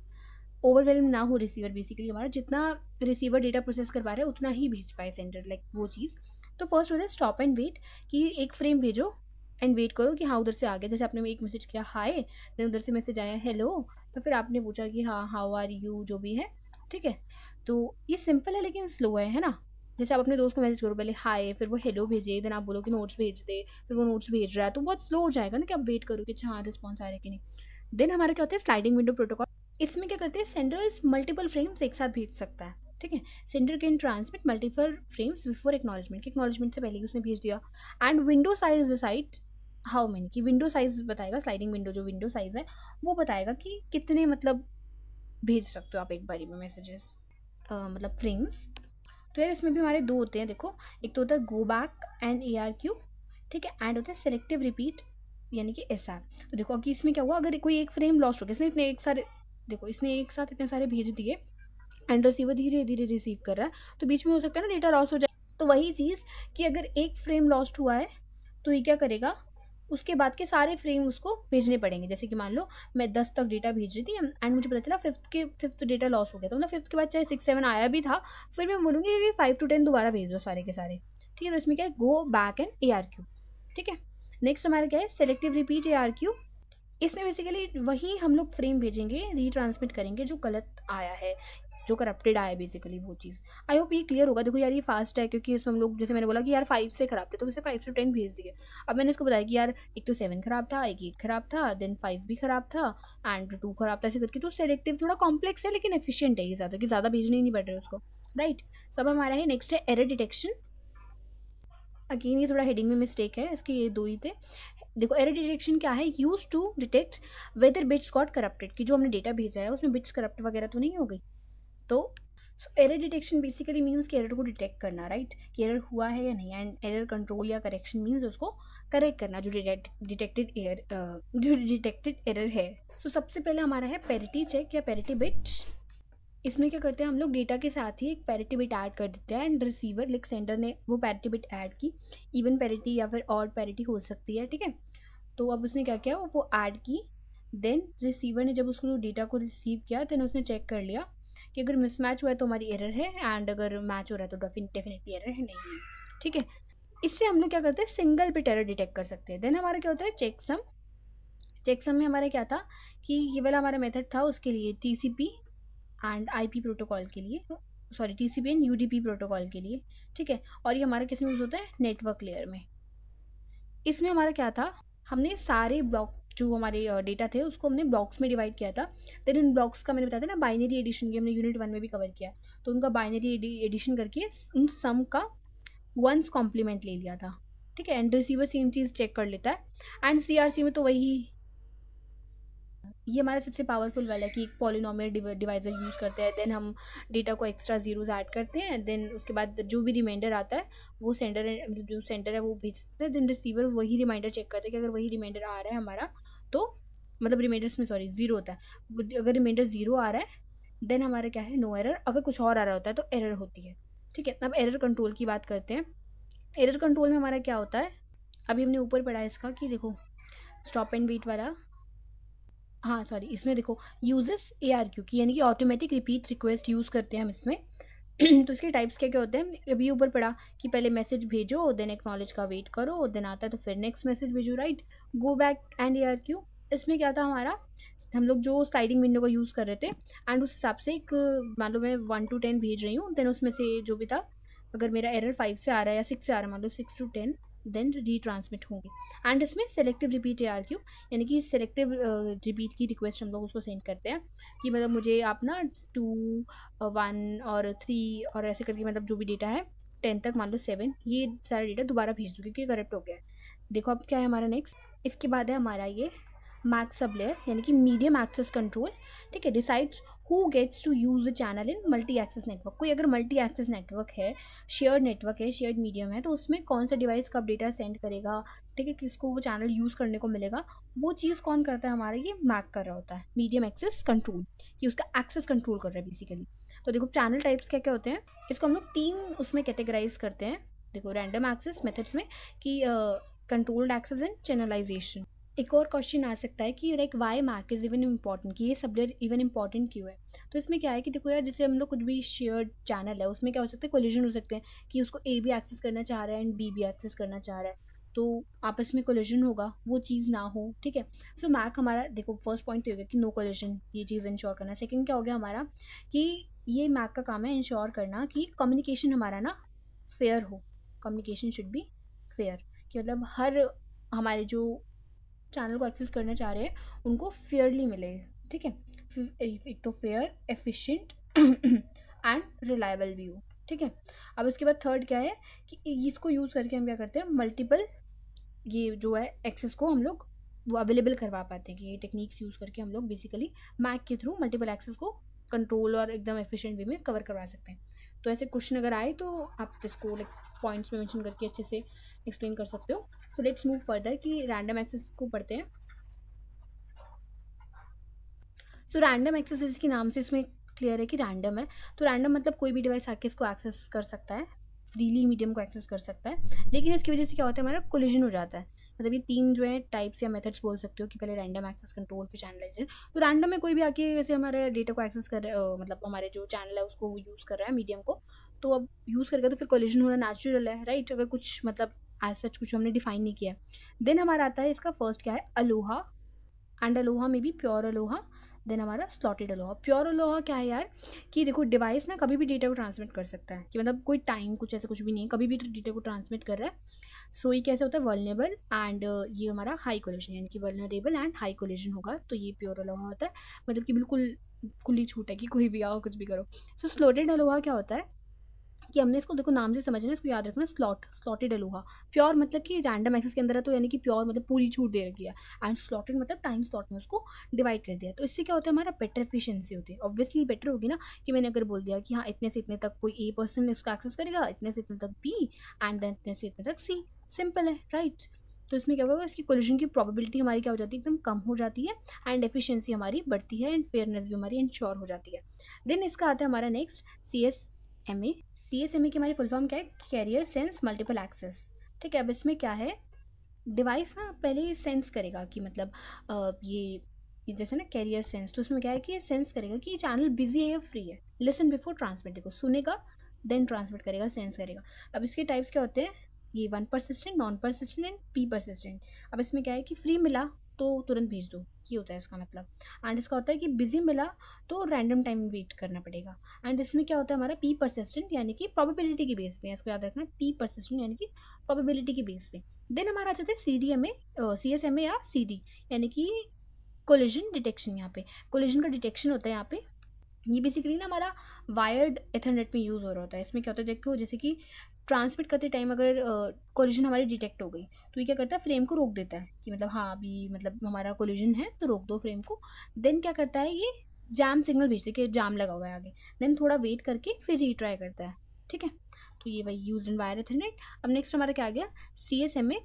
[SPEAKER 3] ओवरवेल्म ना हो रिसीवर, बेसिकली हमारा जितना रिसीवर डेटा प्रोसेस कर पा रहा है उतना ही भेज पाए सेंडर, लाइक वो चीज़। तो फर्स्ट होता है स्टॉप एंड वेट, कि एक फ्रेम भेजो एंड वेट करो कि हाँ उधर से आ गया। जैसे आपने एक मैसेज किया हाय, देन उधर से मैसेज आया हेलो, तो फिर आपने पूछा कि हाँ हाउ आर यू, जो भी है, ठीक है। तो ये सिंपल है लेकिन स्लो है ना। जैसे आप अपने दोस्त को मैसेज करो, पहले हाय, फिर वो हेलो भेजे, देन आप बोलो कि नोट्स भेज दे, फिर वो नोट्स भेज रहा है, तो बहुत स्लो हो जाएगा ना कि आप वेट करो कि अच्छा हाँ रिस्पॉन्स आ रहा है कि नहीं। देन हमारा क्या होता है स्लाइडिंग विंडो प्रोटोकॉल। इसमें क्या करते हैं, सेंडर्स मल्टीपल फ्रेम्स एक साथ भेज सकता है, ठीक है। Sender can transmit multiple frames before acknowledgement, कि एक्नॉलेजमेंट से पहले ही उसने भेज दिया। And window size decide how many, कि विंडो साइज बताएगा, स्लाइडिंग विंडो जो विंडो साइज है वो बताएगा कि कितने मतलब भेज सकते हो आप एक बारी में मैसेजेस, मतलब फ्रेम्स। तो यार इसमें भी हमारे दो होते हैं देखो, एक तो होता है गो बैक एंड ARQ, ठीक है, एंड होता है सेलेक्टिव रिपीट यानी कि SR। तो देखो कि इसमें क्या हुआ, अगर कोई एक फ्रेम लॉस्ट हो गया, इसने इतने एक सारे, देखो इसने एक साथ इतने सारे भेज दिए एंड रिसीवर धीरे धीरे रिसीव कर रहा है, तो बीच में हो सकता है ना डेटा लॉस हो जाए। तो वही चीज़ कि अगर एक फ्रेम लॉस्ट हुआ है तो ये क्या करेगा, उसके बाद के सारे फ्रेम उसको भेजने पड़ेंगे। जैसे कि मान लो मैं 10 तक डेटा भेज रही थी एंड मुझे पता चला फिफ्थ डेटा लॉस हो गया, तो मतलब फिफ्थ के बाद चाहे 6-7 आया भी था, फिर मैं बोलूँगी कि 5 to 10 दोबारा भेज दो सारे के सारे, ठीक है। तो इसमें क्या है, गो बैक एंड ARQ, ठीक है। नेक्स्ट हमारा क्या है, सेलेक्टिव रिपीट ARQ। इसमें बेसिकली वही हम लोग फ्रेम भेजेंगे, रीट्रांसमिट करेंगे जो गलत आया है, जो करप्टेड आया है बेसिकली वो चीज़। आई होप ये क्लियर होगा। देखो यार ये फास्ट है क्योंकि इसमें हम लोग, जैसे मैंने बोला कि यार 5 से खराब थे तो इसे 5 से 10 भेज दिए। अब मैंने इसको बताया कि यार एक तो 7 खराब था, एक 8 खराब था, देन 5 भी खराब था एंड 2 खराब था, ऐसे करके। तो सेलेक्टिव थोड़ा कॉम्प्लेक्स है लेकिन एफिशिएंट है ये, ज़्यादा कि ज़्यादा भेजने ही नहीं पड़ रहे उसको, राइट। सब हमारा है। नेक्स्ट है एरर डिटेक्शन। अगेन ये थोड़ा हेडिंग में मिस्टेक है इसके, ये दो ही थे। देखो एरर डिटेक्शन क्या है, use to detect whether bits got corrupted, कि जो हमने डेटा भेजा है उसमें बिट्स करप्ट वगैरह तो नहीं हो गई। तो एरर डिटेक्शन बेसिकली मीन्स कि एरर को डिटेक्ट करना, राइट, कि एरर हुआ है या नहीं। एंड एरर कंट्रोल या करेक्शन मीन्स उसको करेक्ट करना जो डिटेक्टेड एरर है। सो सबसे पहले हमारा है पैरिटी चेक या पैरिटी बिट्स। इसमें क्या करते हैं हम लोग, डेटा के साथ ही एक पैरिटी बिट ऐड कर देते हैं एंड रिसीवर लाइक सेंडर ने वो पैरिटी बिट ऐड की, इवन पैरिटी या फिर ऑड पैरिटी हो सकती है, ठीक है। तो अब उसने क्या किया, वो ऐड की। देन रिसीवर ने जब उसको डेटा को रिसीव किया, देन उसने चेक कर लिया कि अगर मिसमैच हुआ है तो हमारी एरर है, एंड अगर मैच हो रहा है तो डेफिनेटली एरर है, नहीं है, ठीक है। इससे हम लोग क्या करते हैं, सिंगल बिट एरर डिटेक्ट कर सकते हैं। देन हमारा क्या होता है, चेकसम। चेकसम में हमारा क्या था कि ये वाला हमारा मेथड था उसके लिए TCP एंड IP प्रोटोकॉल के लिए, sorry TCP and UDP protocol के लिए, ठीक है। और ये हमारा किस में यूज़ होता है, नेटवर्क लेयर में। इसमें हमारा क्या था, हमने सारे ब्लॉक जो हमारे डेटा थे उसको हमने ब्लॉक्स में डिवाइड किया था। देन इन ब्लॉक्स का मैंने बताया था ना बाइनरी एडिशन, ये हमने यूनिट 1 में भी कवर किया। तो उनका बाइनरी एडिशन करके उन सम का वंस कॉम्प्लीमेंट ले लिया था, ठीक है। एंड रिसीवर सेम चीज़ चेक कर लेता है। एंड CRC में तो वही, ये हमारा सबसे पावरफुल वाला है कि एक पॉलिनोमियल डिवाइजर यूज़ करते हैं। देन हम डेटा को एक्स्ट्रा जीरोज ऐड करते हैं, देन उसके बाद जो भी रिमाइंडर आता है वो जो सेंडर है वो भेजता है। देन रिसीवर वही रिमाइंडर चेक करते हैं कि अगर वही रिमाइंडर आ रहा है हमारा, तो मतलब रिमाइंडर्स में सॉरी ज़ीरो होता है, अगर रिमाइंडर ज़ीरो आ रहा है देन हमारा क्या है, नो एरर। अगर कुछ और आ रहा होता है तो एरर होती है, ठीक है। अब एरर कंट्रोल की बात करते हैं। एरर कंट्रोल में हमारा क्या होता है, अभी हमने ऊपर पढ़ा है इसका कि देखो स्टॉप एंड वेट वाला, हाँ सॉरी, इसमें देखो यूजेस ARQ की, यानी कि ऑटोमेटिक रिपीट रिक्वेस्ट यूज़ करते हैं हम इसमें। तो इसके टाइप्स क्या क्या होते हैं, अभी ऊपर पढ़ा कि पहले मैसेज भेजो, देन एक्नॉलेज का वेट करो, देन आता है तो फिर नेक्स्ट मैसेज भेजो, right. Go back and ARQ, इसमें क्या था हमारा, हम लोग जो स्लाइडिंग विंडो का यूज़ कर रहे थे एंड उस हिसाब से एक, मान लो मैं 1 to 10 भेज रही हूँ, देन उसमें से जो भी था, अगर मेरा एरर 5 से आ रहा है या 6 से आ रहा है, मान लो 6 to 10 देन रीट्रांसमिट होंगे। एंड इसमें सेलेक्टिव रिपीट ARQ, यानी कि सेलेक्टिव रिपीट की रिक्वेस्ट हम लोग उसको सेंड करते हैं कि मतलब मुझे आप ना 2, 1 और 3 और ऐसे करके, मतलब जो भी डेटा है 10 तक, मान लो 7, ये सारा डेटा दोबारा भेज दो क्योंकि करप्ट हो गया है। देखो अब क्या है हमारा नेक्स्ट, इसके बाद है हमारा ये मैक्स सब लेयर, यानी कि मीडियम एक्सेस कंट्रोल, ठीक है। Decides who gets to use the channel in multi access network. कोई अगर मल्टी एक्सेस नेटवर्क है, शेयर्ड नेटवर्क है, शेयर्ड मीडियम है, तो उसमें कौन सा डिवाइस कब डेटा सेंड करेगा, ठीक है, किसको वो चैनल यूज़ करने को मिलेगा, वो चीज़ कौन करता है हमारा, ये मैक कर रहा होता है, मीडियम एक्सेस कंट्रोल, कि उसका एक्सेस कंट्रोल कर रहा है बेसिकली। तो देखो चैनल टाइप्स क्या क्या होते हैं, इसको हम लोग 3 उसमें कैटेगराइज करते हैं। देखो रैंडम एक्सेस मेथड्स में कि कंट्रोल्ड एक्सेस एंड चैनलाइजेशन। एक और क्वेश्चन आ सकता है कि like why MAC is even important, कि ये सब लेयर इवन इम्पॉर्टेंट क्यों है। तो इसमें क्या है कि देखो यार, जैसे हम लोग कुछ भी शेयर्ड चैनल है उसमें क्या हो सकता है, कोलिजन हो सकते हैं कि उसको A भी एक्सेस करना चाह रहा है एंड B भी एक्सेस करना चाह रहा है। तो आपस में कोलिजन होगा, वो चीज़ ना हो, ठीक है। सो मैक हमारा देखो फर्स्ट पॉइंट तो हो गया कि नो कोलिजन, ये चीज़ इंश्योर करना। सेकंड क्या हो गया हमारा कि ये मैक का काम है इंश्योर करना कि कम्युनिकेशन हमारा ना फेयर हो, कम्युनिकेशन शुड बी फेयर, कि मतलब हर हमारे जो चैनल को एक्सेस करना चाह रहे हैं उनको फेयरली मिले, ठीक है। एक तो फेयर, एफिशिएंट एंड रिलायबल भी हो, ठीक है। अब इसके बाद थर्ड क्या है कि इसको यूज़ करके हम क्या करते हैं, मल्टीपल ये जो है एक्सेस को हम लोग वो अवेलेबल करवा पाते हैं, कि ये टेक्निक्स यूज़ करके हम लोग बेसिकली मैक के थ्रू मल्टीपल एक्सेस को कंट्रोल और एकदम एफिशिएंट वे में कवर करवा सकते हैं। तो ऐसे क्वेश्चन अगर आए तो आप इसको लाइक पॉइंट्स में मेंशन करके अच्छे से एक्सप्लेन कर सकते हो। सो लेट्स मूव फर्दर कि रैंडम एक्सेस को पढ़ते हैं। सो रैंडम एक्सेस इसके नाम से इसमें क्लियर है कि रैंडम है। तो रैंडम मतलब कोई भी डिवाइस आके इसको एक्सेस कर सकता है, फ्रीली मीडियम को एक्सेस कर सकता है, लेकिन इसकी वजह से क्या होता है, हमारा कोलिजन हो जाता है। मतलब ये तीन जो है टाइप्स या मेथड्स बोल सकते हो कि पहले रैंडम एक्सेस, कंट्रोल, फिर चैनलाइजेशन। तो रैंडम में कोई भी आके जैसे हमारे डेटा को एक्सेस कर मतलब हमारे जो चैनल है उसको यूज़ कर रहा है मीडियम को, तो अब यूज़ करेगा तो फिर कोलिजन होना नेचुरल है, राइट। अगर कुछ मतलब एज सच कुछ हमने डिफाइन नहीं किया है। देन हमारा आता है इसका फर्स्ट क्या है, अलोहा, एंड अलोहा में भी प्योर अलोहा, देन हमारा स्लॉटेड अलोहा। प्योर अलोहा क्या है यार, कि देखो डिवाइस ना कभी भी डेटा को ट्रांसमिट कर सकता है, कि मतलब कोई टाइम कुछ ऐसा कुछ भी नहीं है, कभी भी डेटा को ट्रांसमिट कर रहा है। सो ये कैसे होता है, वल्नरेबल एंड ये हमारा हाई कोलिजन, यानी कि वल्नरेबल एंड हाई कोलिजन होगा, तो ये प्योर अलोहा होता है। मतलब कि बिल्कुल खुली छूट है कि कोई भी आओ कुछ भी करो। सो स्लॉटेड अलोहा क्या होता है कि हमने इसको देखो नाम से समझना, इसको याद रखना, स्लॉटेड अलोहा। प्योर मतलब कि रैंडम एक्सेस के अंदर है, तो यानी कि प्योर मतलब पूरी छूट दे रखी है, एंड स्लॉटेड मतलब टाइम स्लॉट में उसको डिवाइड कर दिया। तो इससे क्या होता है, हमारा बेटर एफिशिएंसी होती है। ऑब्वियसली बेटर होगी ना, कि मैंने अगर बोल दिया कि हाँ इतने से इतने तक कोई ए पर्सन इसका एक्सेस करेगा, इतने से इतने तक बी, एंड देन इतने से इतने तक सी। सिंपल है, राइट। तो इसमें क्या होगा, इसकी कोलिजन की प्रोबेबिलिटी हमारी क्या हो जाती है, एकदम कम हो जाती है, एंड एफिशिएंसी हमारी बढ़ती है, एंड फेयरनेस भी हमारी इंश्योर हो जाती है। देन इसका आता है हमारा नेक्स्ट CSMA। CSMA की हमारी फुल फॉर्म क्या है, कैरियर सेंस मल्टीपल एक्सेस, ठीक है। अब इसमें क्या है, डिवाइस ना पहले सेंस करेगा कि मतलब ये जैसे ना कैरियर सेंस, तो उसमें क्या है कि ये सेंस करेगा कि ये चैनल बिजी है या फ्री है। लिसन बिफोर ट्रांसमिट, देखो सुनेगा देन ट्रांसमिट करेगा, सेंस करेगा। अब इसके टाइप्स क्या होते हैं, ये one persistent, non persistent and P persistent. अब इसमें क्या है कि फ्री मिला तो तुरंत भेज दो, ये होता है इसका मतलब। एंड इसका होता है कि बिजी मिला तो रैंडम टाइम वेट करना पड़ेगा। एंड इसमें क्या होता है हमारा पी परसिस्टेंट, यानी कि प्रोबेबिलिटी के बेस पे, इसको याद रखना, पी परसिस्टेंट यानी कि प्रोबेबिलिटी के बेस पे। देन हमारा आ जाता है CDMA, CSMA या CD, यानी कि कोलिजन डिटेक्शन। यहाँ पे कोलिजन का डिटेक्शन होता है यहाँ पे। ये बेसिकली ना हमारा वायर्ड एथरनेट में यूज़ हो रहा होता है। इसमें क्या होता है, देखो जैसे कि ट्रांसमिट करते टाइम अगर कोलिजन हमारी डिटेक्ट हो गई, तो ये क्या करता है, फ्रेम को रोक देता है, कि मतलब हाँ अभी मतलब हमारा कोलिजन है तो रोक दो फ्रेम को। देन क्या करता है, ये जैम सिग्नल भेजते कि जाम लगा हुआ है आगे, देन थोड़ा वेट करके फिर रीट्राई करता है, ठीक है। तो ये वही यूज इन वायर एथरनेट। अब नेक्स्ट हमारा क्या आ गया, CSMA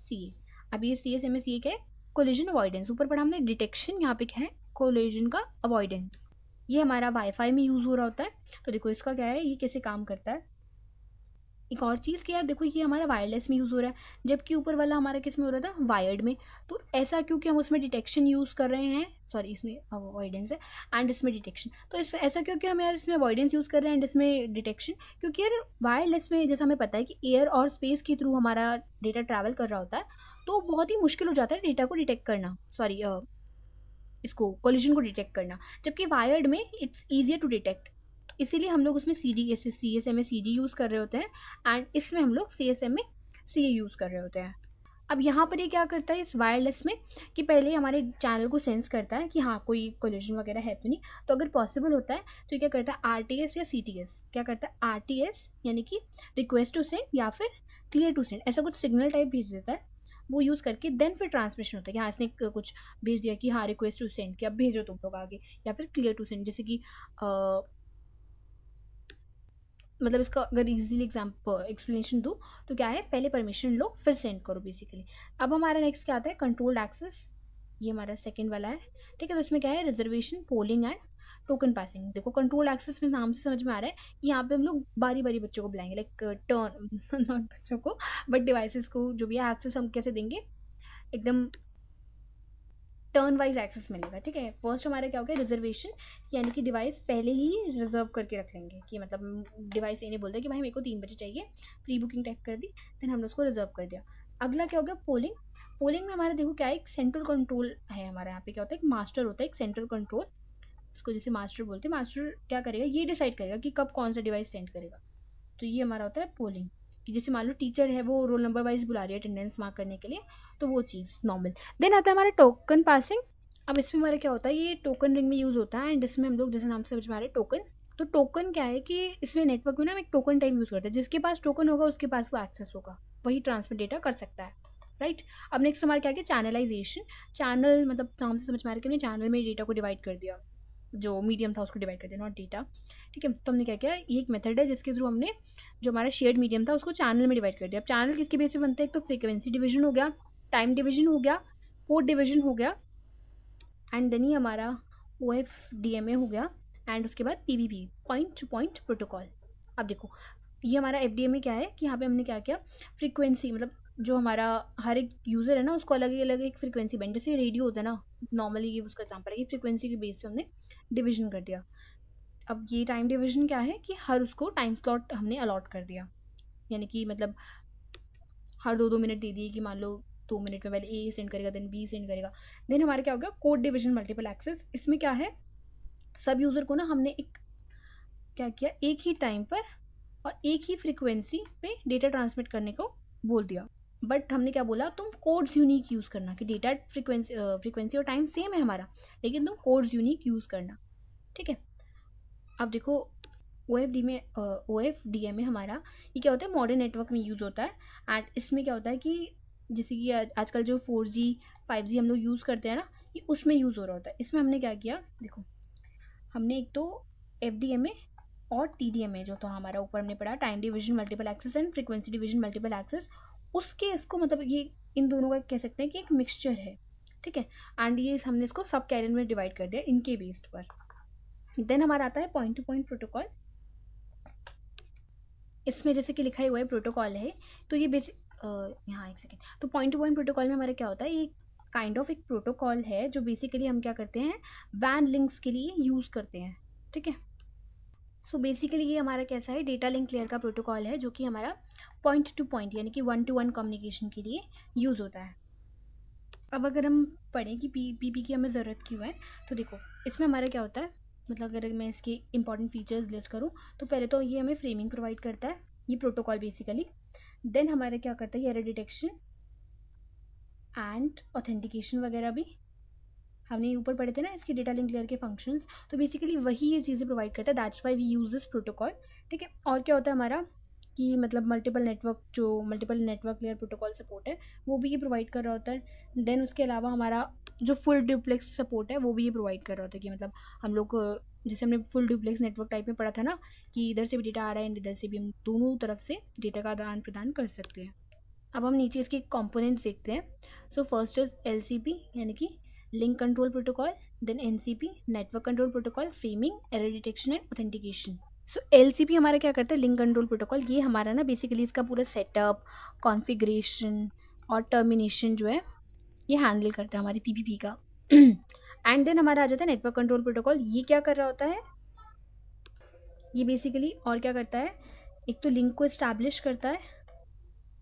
[SPEAKER 3] CA। अब ये CSMA CA क्या है, कोलिजन अवॉइडेंस। ऊपर पढ़ा हमने डिटेक्शन, यहाँ पे क्या है, कोलिजन का अवॉइडेंस। ये हमारा वाईफाई में यूज़ हो रहा होता है। तो देखो इसका क्या है, ये कैसे काम करता है। एक और चीज़ कि यार देखो ये हमारा वायरलेस में यूज़ हो रहा है, जबकि ऊपर वाला हमारा किस में हो रहा था, वायर्ड में। तो ऐसा क्योंकि हम उसमें डिटेक्शन यूज़ कर रहे हैं, सॉरी इसमें अवॉइडेंस है एंड इसमें डिटेक्शन। तो इस ऐसा क्योंकि हम यार इसमें अवॉइडेंस यूज़ कर रहे हैं एंड इसमें डिटेक्शन, क्योंकि यार वायरलेस में जैसा हमें पता है कि एयर और स्पेस के थ्रू हमारा डेटा ट्रैवल कर रहा होता है, तो बहुत ही मुश्किल हो जाता है डेटा को डिटेक्ट करना, सॉरी इसको कोलिजन को डिटेक्ट करना। जबकि वायर्ड में इट्स ईजियर टू डिटेक्ट, इसीलिए हम लोग उसमें CSMA CD यूज़ कर रहे होते हैं, एंड इसमें हम लोग CSMA CA यूज़ कर रहे होते हैं। अब यहाँ पर ये क्या करता है इस वायरलेस में, कि पहले हमारे चैनल को सेंस करता है कि हाँ कोई कोलिजन वगैरह है तो नहीं। तो अगर पॉसिबल होता है तो ये क्या करता है, RTS या CTS। क्या करता है, RTS यानी कि रिक्वेस्ट टू सेंड या फिर क्लियर टू सेंड, ऐसा कुछ सिग्नल टाइप भेज देता है, वो यूज़ करके देन फिर ट्रांसमिशन होता है कि हाँ इसने कुछ भेज दिया कि हाँ रिक्वेस्ट टू सेंड, कि अब भेजो तुम लोग आगे, या फिर क्लियर टू सेंड। जैसे कि मतलब इसका अगर इजीली एग्जाम्पल एक्सप्लेनेशन दूँ तो क्या है, पहले परमिशन लो फिर सेंड करो बेसिकली। अब हमारा नेक्स्ट क्या आता है, कंट्रोल्ड एक्सेस। ये हमारा सेकंड वाला है, ठीक है। तो इसमें क्या है, reservation, polling and token passing. देखो कंट्रोल एक्सेस में नाम से समझ में आ रहा है कि यहाँ पे हम लोग बारी बारी बच्चों को बुलाएंगे, लाइक टर्न नॉट बच्चों को बट डिवाइसेस को जो भी है एक्सेस हम कैसे देंगे, एकदम टर्न वाइज एक्सेस मिलेगा, ठीक है। फर्स्ट हमारा क्या हो गया, रिजर्वेशन, यानी कि डिवाइस पहले ही रिजर्व करके रख लेंगे, कि मतलब डिवाइस ये नहीं बोलता कि भाई मेरे को 3 बजे चाहिए, प्री बुकिंग टाइप कर दी, देन हमने उसको रिजर्व कर दिया। अगला क्या हो गया पोलिंग। पोलिंग में हमारा देखो क्या है, एक सेंट्रल कंट्रोल है हमारे यहाँ पे। क्या होता है, एक मास्टर होता है, एक सेंट्रल कंट्रोल, इसको जैसे मास्टर बोलते हैं। मास्टर क्या करेगा, ये डिसाइड करेगा कि कब कौन सा डिवाइस सेंड करेगा। तो ये हमारा होता है पोलिंग, कि जैसे मान लो टीचर है वो रोल नंबर वाइज बुला रही है अटेंडेंस मार्क करने के लिए, तो वो चीज़ नॉर्मल। देन आता है हमारा टोकन पासिंग। अब इसमें हमारा क्या होता है, ये टोकन रिंग में यूज़ होता है एंड इसमें हम लोग जैसे नाम से समझ में आ रहे हैं टोकन। तो टोकन क्या है कि इसमें नेटवर्क में ना हम एक टोकन टाइम यूज़ करते हैं, जिसके पास टोकन होगा उसके पास वो एक्सेस होगा, वही ट्रांसफर डेटा कर सकता है, राइट। अब नेक्स्ट हमारा क्या है, चैनलाइजेशन। चैनल मतलब नाम से समझ में आ रहा है कि चैनल में डेटा को डिवाइड कर दिया, जो मीडियम था उसको डिवाइड कर दिया, नॉट डेटा, ठीक है। तो हमने क्या किया, ये एक मेथड है जिसके थ्रू हमने जो हमारा शेयर्ड मीडियम था उसको चैनल में डिवाइड कर दिया। अब चैनल किसके बेस पे बनते हैं, एक तो फ्रीक्वेंसी डिवीजन हो गया, टाइम डिवीजन हो गया, पोर्ट डिवीजन हो गया, एंड देन ही हमारा OFDMA हो गया, एंड उसके बाद PPP, point two point protocol. अब देखो ये हमारा FDMA क्या है कि यहाँ पे हमने क्या किया, फ्रीक्वेंसी मतलब जो हमारा हर एक यूज़र है ना उसको अलग अलग एक फ्रीक्वेंसी बैंड, जैसे रेडियो होता है ना नॉर्मली, ये उसका एग्जाम्पल है कि फ्रीक्वेंसी के बेस पे हमने डिवीजन कर दिया। अब ये टाइम डिवीजन क्या है कि हर उसको टाइम स्लॉट हमने अलॉट कर दिया, यानी कि मतलब हर 2-2 मिनट दे दिए कि मान लो 2 मिनट में पहले A सेंड करेगा देन B सेंड करेगा। देन हमारा क्या हो गया, कोड डिवीजन मल्टीपल एक्सेस। इसमें क्या है, सब यूज़र को ना हमने एक क्या किया, एक ही टाइम पर और एक ही फ्रीक्वेंसी पे डेटा ट्रांसमिट करने को बोल दिया। बट हमने क्या बोला, तुम कोड्स यूनिक यूज़ करना, कि डेटा फ्रीक्वेंसी और टाइम सेम है हमारा, लेकिन तुम कोड्स यूनिक यूज़ करना, ठीक है। अब देखो OFDMA हमारा ये क्या होता है, मॉडर्न नेटवर्क में यूज़ होता है। एंड इसमें क्या होता है कि जैसे कि आजकल जो 4G 5G हम लोग यूज़ करते हैं ना, ये उसमें यूज़ हो रहा होता है। इसमें हमने क्या किया, देखो हमने एक तो FDMA और TDMA जो तो हमारा ऊपर हमने पढ़ा, time division multiple access and frequency division multiple access, उसके इसको मतलब ये इन दोनों का कह सकते हैं कि एक मिक्सचर है, ठीक है। एंड ये हमने इसको सब कैरियर में डिवाइड कर दिया इनके बेस्ड पर। देन हमारा आता है पॉइंट टू पॉइंट प्रोटोकॉल। इसमें जैसे कि लिखा ही हुआ है प्रोटोकॉल है, तो ये बेसिक यहाँ एक सेकेंड, तो पॉइंट टू पॉइंट प्रोटोकॉल में हमारा क्या होता है, ये काइंड ऑफ एक प्रोटोकॉल है जो बेसिकली हम क्या करते हैं, वैन लिंक्स के लिए यूज़ करते हैं, ठीक है। सो बेसिकली ये हमारा कैसा है, डेटा लिंक लेयर का प्रोटोकॉल है जो कि हमारा पॉइंट टू पॉइंट यानी कि 1-to-1 कम्युनिकेशन के लिए यूज़ होता है। अब अगर हम पढ़ें कि पीपी की हमें ज़रूरत क्यों है, तो देखो इसमें हमारा क्या होता है, मतलब अगर मैं इसके इंपॉर्टेंट फीचर्स लिस्ट करूँ तो पहले तो ये हमें फ्रेमिंग प्रोवाइड करता है, ये प्रोटोकॉल बेसिकली। देन हमारे क्या करता है, ये एरर डिटेक्शन एंड ऑथेंटिकेशन वगैरह भी हमने ऊपर पढ़े थे ना इसके डेटा लिंक लेयर के फंक्शंस, तो बेसिकली वही ये चीज़ें प्रोवाइड करता है, that's why we use this protocol, ठीक है। और क्या होता है हमारा कि मतलब multiple network layer protocol support है वो भी ये प्रोवाइड कर रहा होता है। देन उसके अलावा हमारा जो फुल ड्यूप्लेक्स सपोर्ट है वो भी ये प्रोवाइड कर रहा होता है, कि मतलब हम लोग जैसे हमने फुल ड्यूप्लेक्स नेटवर्क टाइप में पढ़ा था ना, कि इधर से भी डेटा आ रहा है एंड इधर से भी, हम दोनों तरफ से डेटा का आदान प्रदान कर सकते हैं। अब हम नीचे इसके कंपोनेंट्स देखते हैं। सो फर्स्ट इज LCP यानी कि link control protocol, then NCP network control protocol, framing, error detection and authentication. So LCP हमारा क्या करता है, लिंक कंट्रोल प्रोटोकॉल, ये हमारा ना बेसिकली इसका पूरा सेटअप, कॉन्फ़िगरेशन और टर्मिनेशन जो है ये हैंडल करता है हमारी PPP का। एंड देन हमारा आ जाता है नेटवर्क कंट्रोल प्रोटोकॉल, ये क्या कर रहा होता है, ये बेसिकली और क्या करता है, एक तो लिंक को इस्टेब्लिश करता है,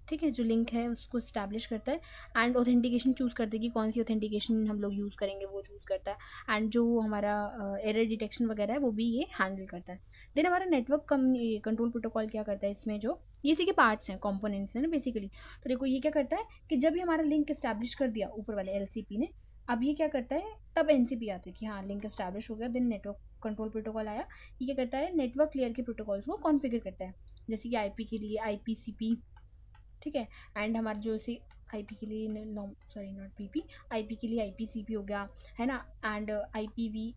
[SPEAKER 3] ठीक है, जो लिंक है उसको इस्टेब्लिश करता है, एंड ऑथेंटिकेशन चूज़ करते हैं कि कौन सी ऑथेंटिकेशन हम लोग यूज़ करेंगे वो चूज़ करता है, एंड जो हमारा एरर डिटेक्शन वगैरह है वो भी ये हैंडल करता है। देन हमारा नेटवर्क कंट्रोल प्रोटोकॉल क्या करता है, इसमें जो ये इसी के पार्ट्स हैं, कंपोनेंट्स हैं ना बेसिकली। तो देखो ये क्या करता है कि जब ये हमारा लिंक इस्टेब्लिश कर दिया ऊपर वाले LCP ने, अब ये क्या करता है, तब NCP आता है कि हाँ लिंक इस्टेब्लिश हो गया, देन नेटवर्क कंट्रोल प्रोटोकॉल आया, ये क्या करता है, नेटवर्क लेयर के प्रोटोकॉल्स को कॉन्फ़िगर करता है, जैसे कि IP के लिए IPCP, ठीक है, एंड हमारा जो से IP के लिए सॉरी नॉट PP, IP के लिए IPCP हो गया है ना, एंड IPV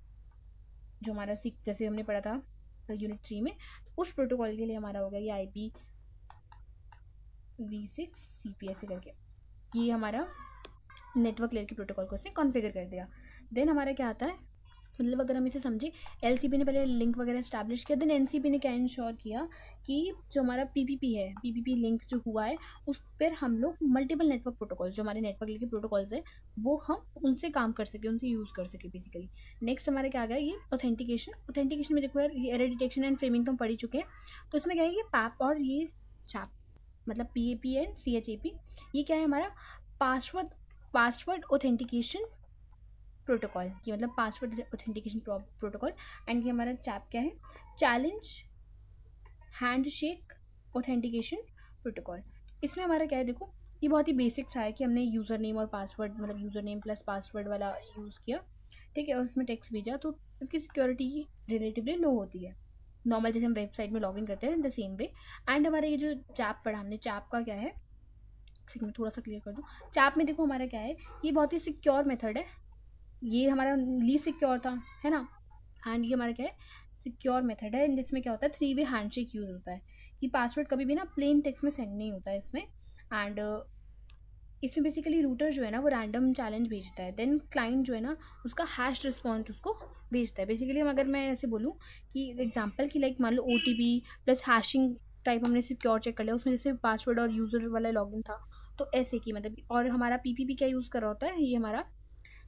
[SPEAKER 3] जो हमारा 6 जैसे हमने पढ़ा था यूनिट 3 में, उस प्रोटोकॉल के लिए हमारा हो गया ये IPv6 CP ऐसे करके, ये हमारा नेटवर्क लेयर के प्रोटोकॉल को इसने कॉन्फ़िगर कर दिया। देन हमारा क्या आता है, मतलब अगर हम इसे समझे, LCP ने पहले लिंक वगैरह इस्टेब्लिश किया, देन NCP ने क्या इंश्योर किया कि जो हमारा PPP है, PPP लिंक जो हुआ है उस पर हम लोग मल्टीपल नेटवर्क प्रोटोकॉल्स जो हमारे नेटवर्क लेयर के प्रोटोकॉल्स है वो हम उनसे काम कर सके, उनसे यूज़ कर सके बेसिकली। नेक्स्ट हमारे क्या आ गया, ये ऑथेंटिकेशन में देखो यार, ये एरर डिटेक्शन एंड फ्रेमिंग तो हम पढ़ ही चुके हैं, तो इसमें क्या है, ये पैप और ये चैप मतलब PAP एंड CHAP, ये क्या है हमारा पासवर्ड ऑथेंटिकेशन प्रोटोकॉल, ये मतलब पासवर्ड ऑथेंटिकेशन प्रोटोकॉल। एंड ये हमारा चैप क्या है, चैलेंज हैंडशेक ऑथेंटिकेशन प्रोटोकॉल। इसमें हमारा क्या है, देखो ये बहुत ही बेसिक सा है कि हमने यूज़र नेम और पासवर्ड मतलब यूज़र नेम प्लस पासवर्ड वाला यूज़ किया, ठीक है, और उसमें टेक्स्ट भेजा, तो इसकी सिक्योरिटी रिलेटिवली लो होती है, नॉर्मल जैसे हम वेबसाइट में लॉगिन करते हैं द सेम वे। एंड हमारा ये जो चैप पढ़ा हमने, चैप का क्या है, एक सेकंड में थोड़ा सा क्लियर कर दूँ। चैप में देखो हमारा क्या है, ये बहुत ही सिक्योर मेथड है, ये हमारा लीस्ट सिक्योर था, है ना। एंड ये हमारा क्या है, सिक्योर मेथड है, जिसमें क्या होता है 3 वे हैंडशेक यूज़ होता है, कि पासवर्ड कभी भी ना प्लेन टेक्स्ट में सेंड नहीं होता है इसमें। एंड इसमें बेसिकली रूटर जो है ना वो रैंडम चैलेंज भेजता है, देन क्लाइंट जो है ना उसका हैश रिस्पॉन्स उसको भेजता है। बेसिकली हम अगर मैं ऐसे बोलूँ कि एग्जांपल की लाइक मान लो OTP प्लस हैशिंग टाइप हमने सिक्योर चेक कर लिया, उसमें जैसे पासवर्ड और यूज़र वाला लॉगिन था, तो ऐसे की मतलब। और हमारा PPP क्या यूज़ कर रहा होता है, ये हमारा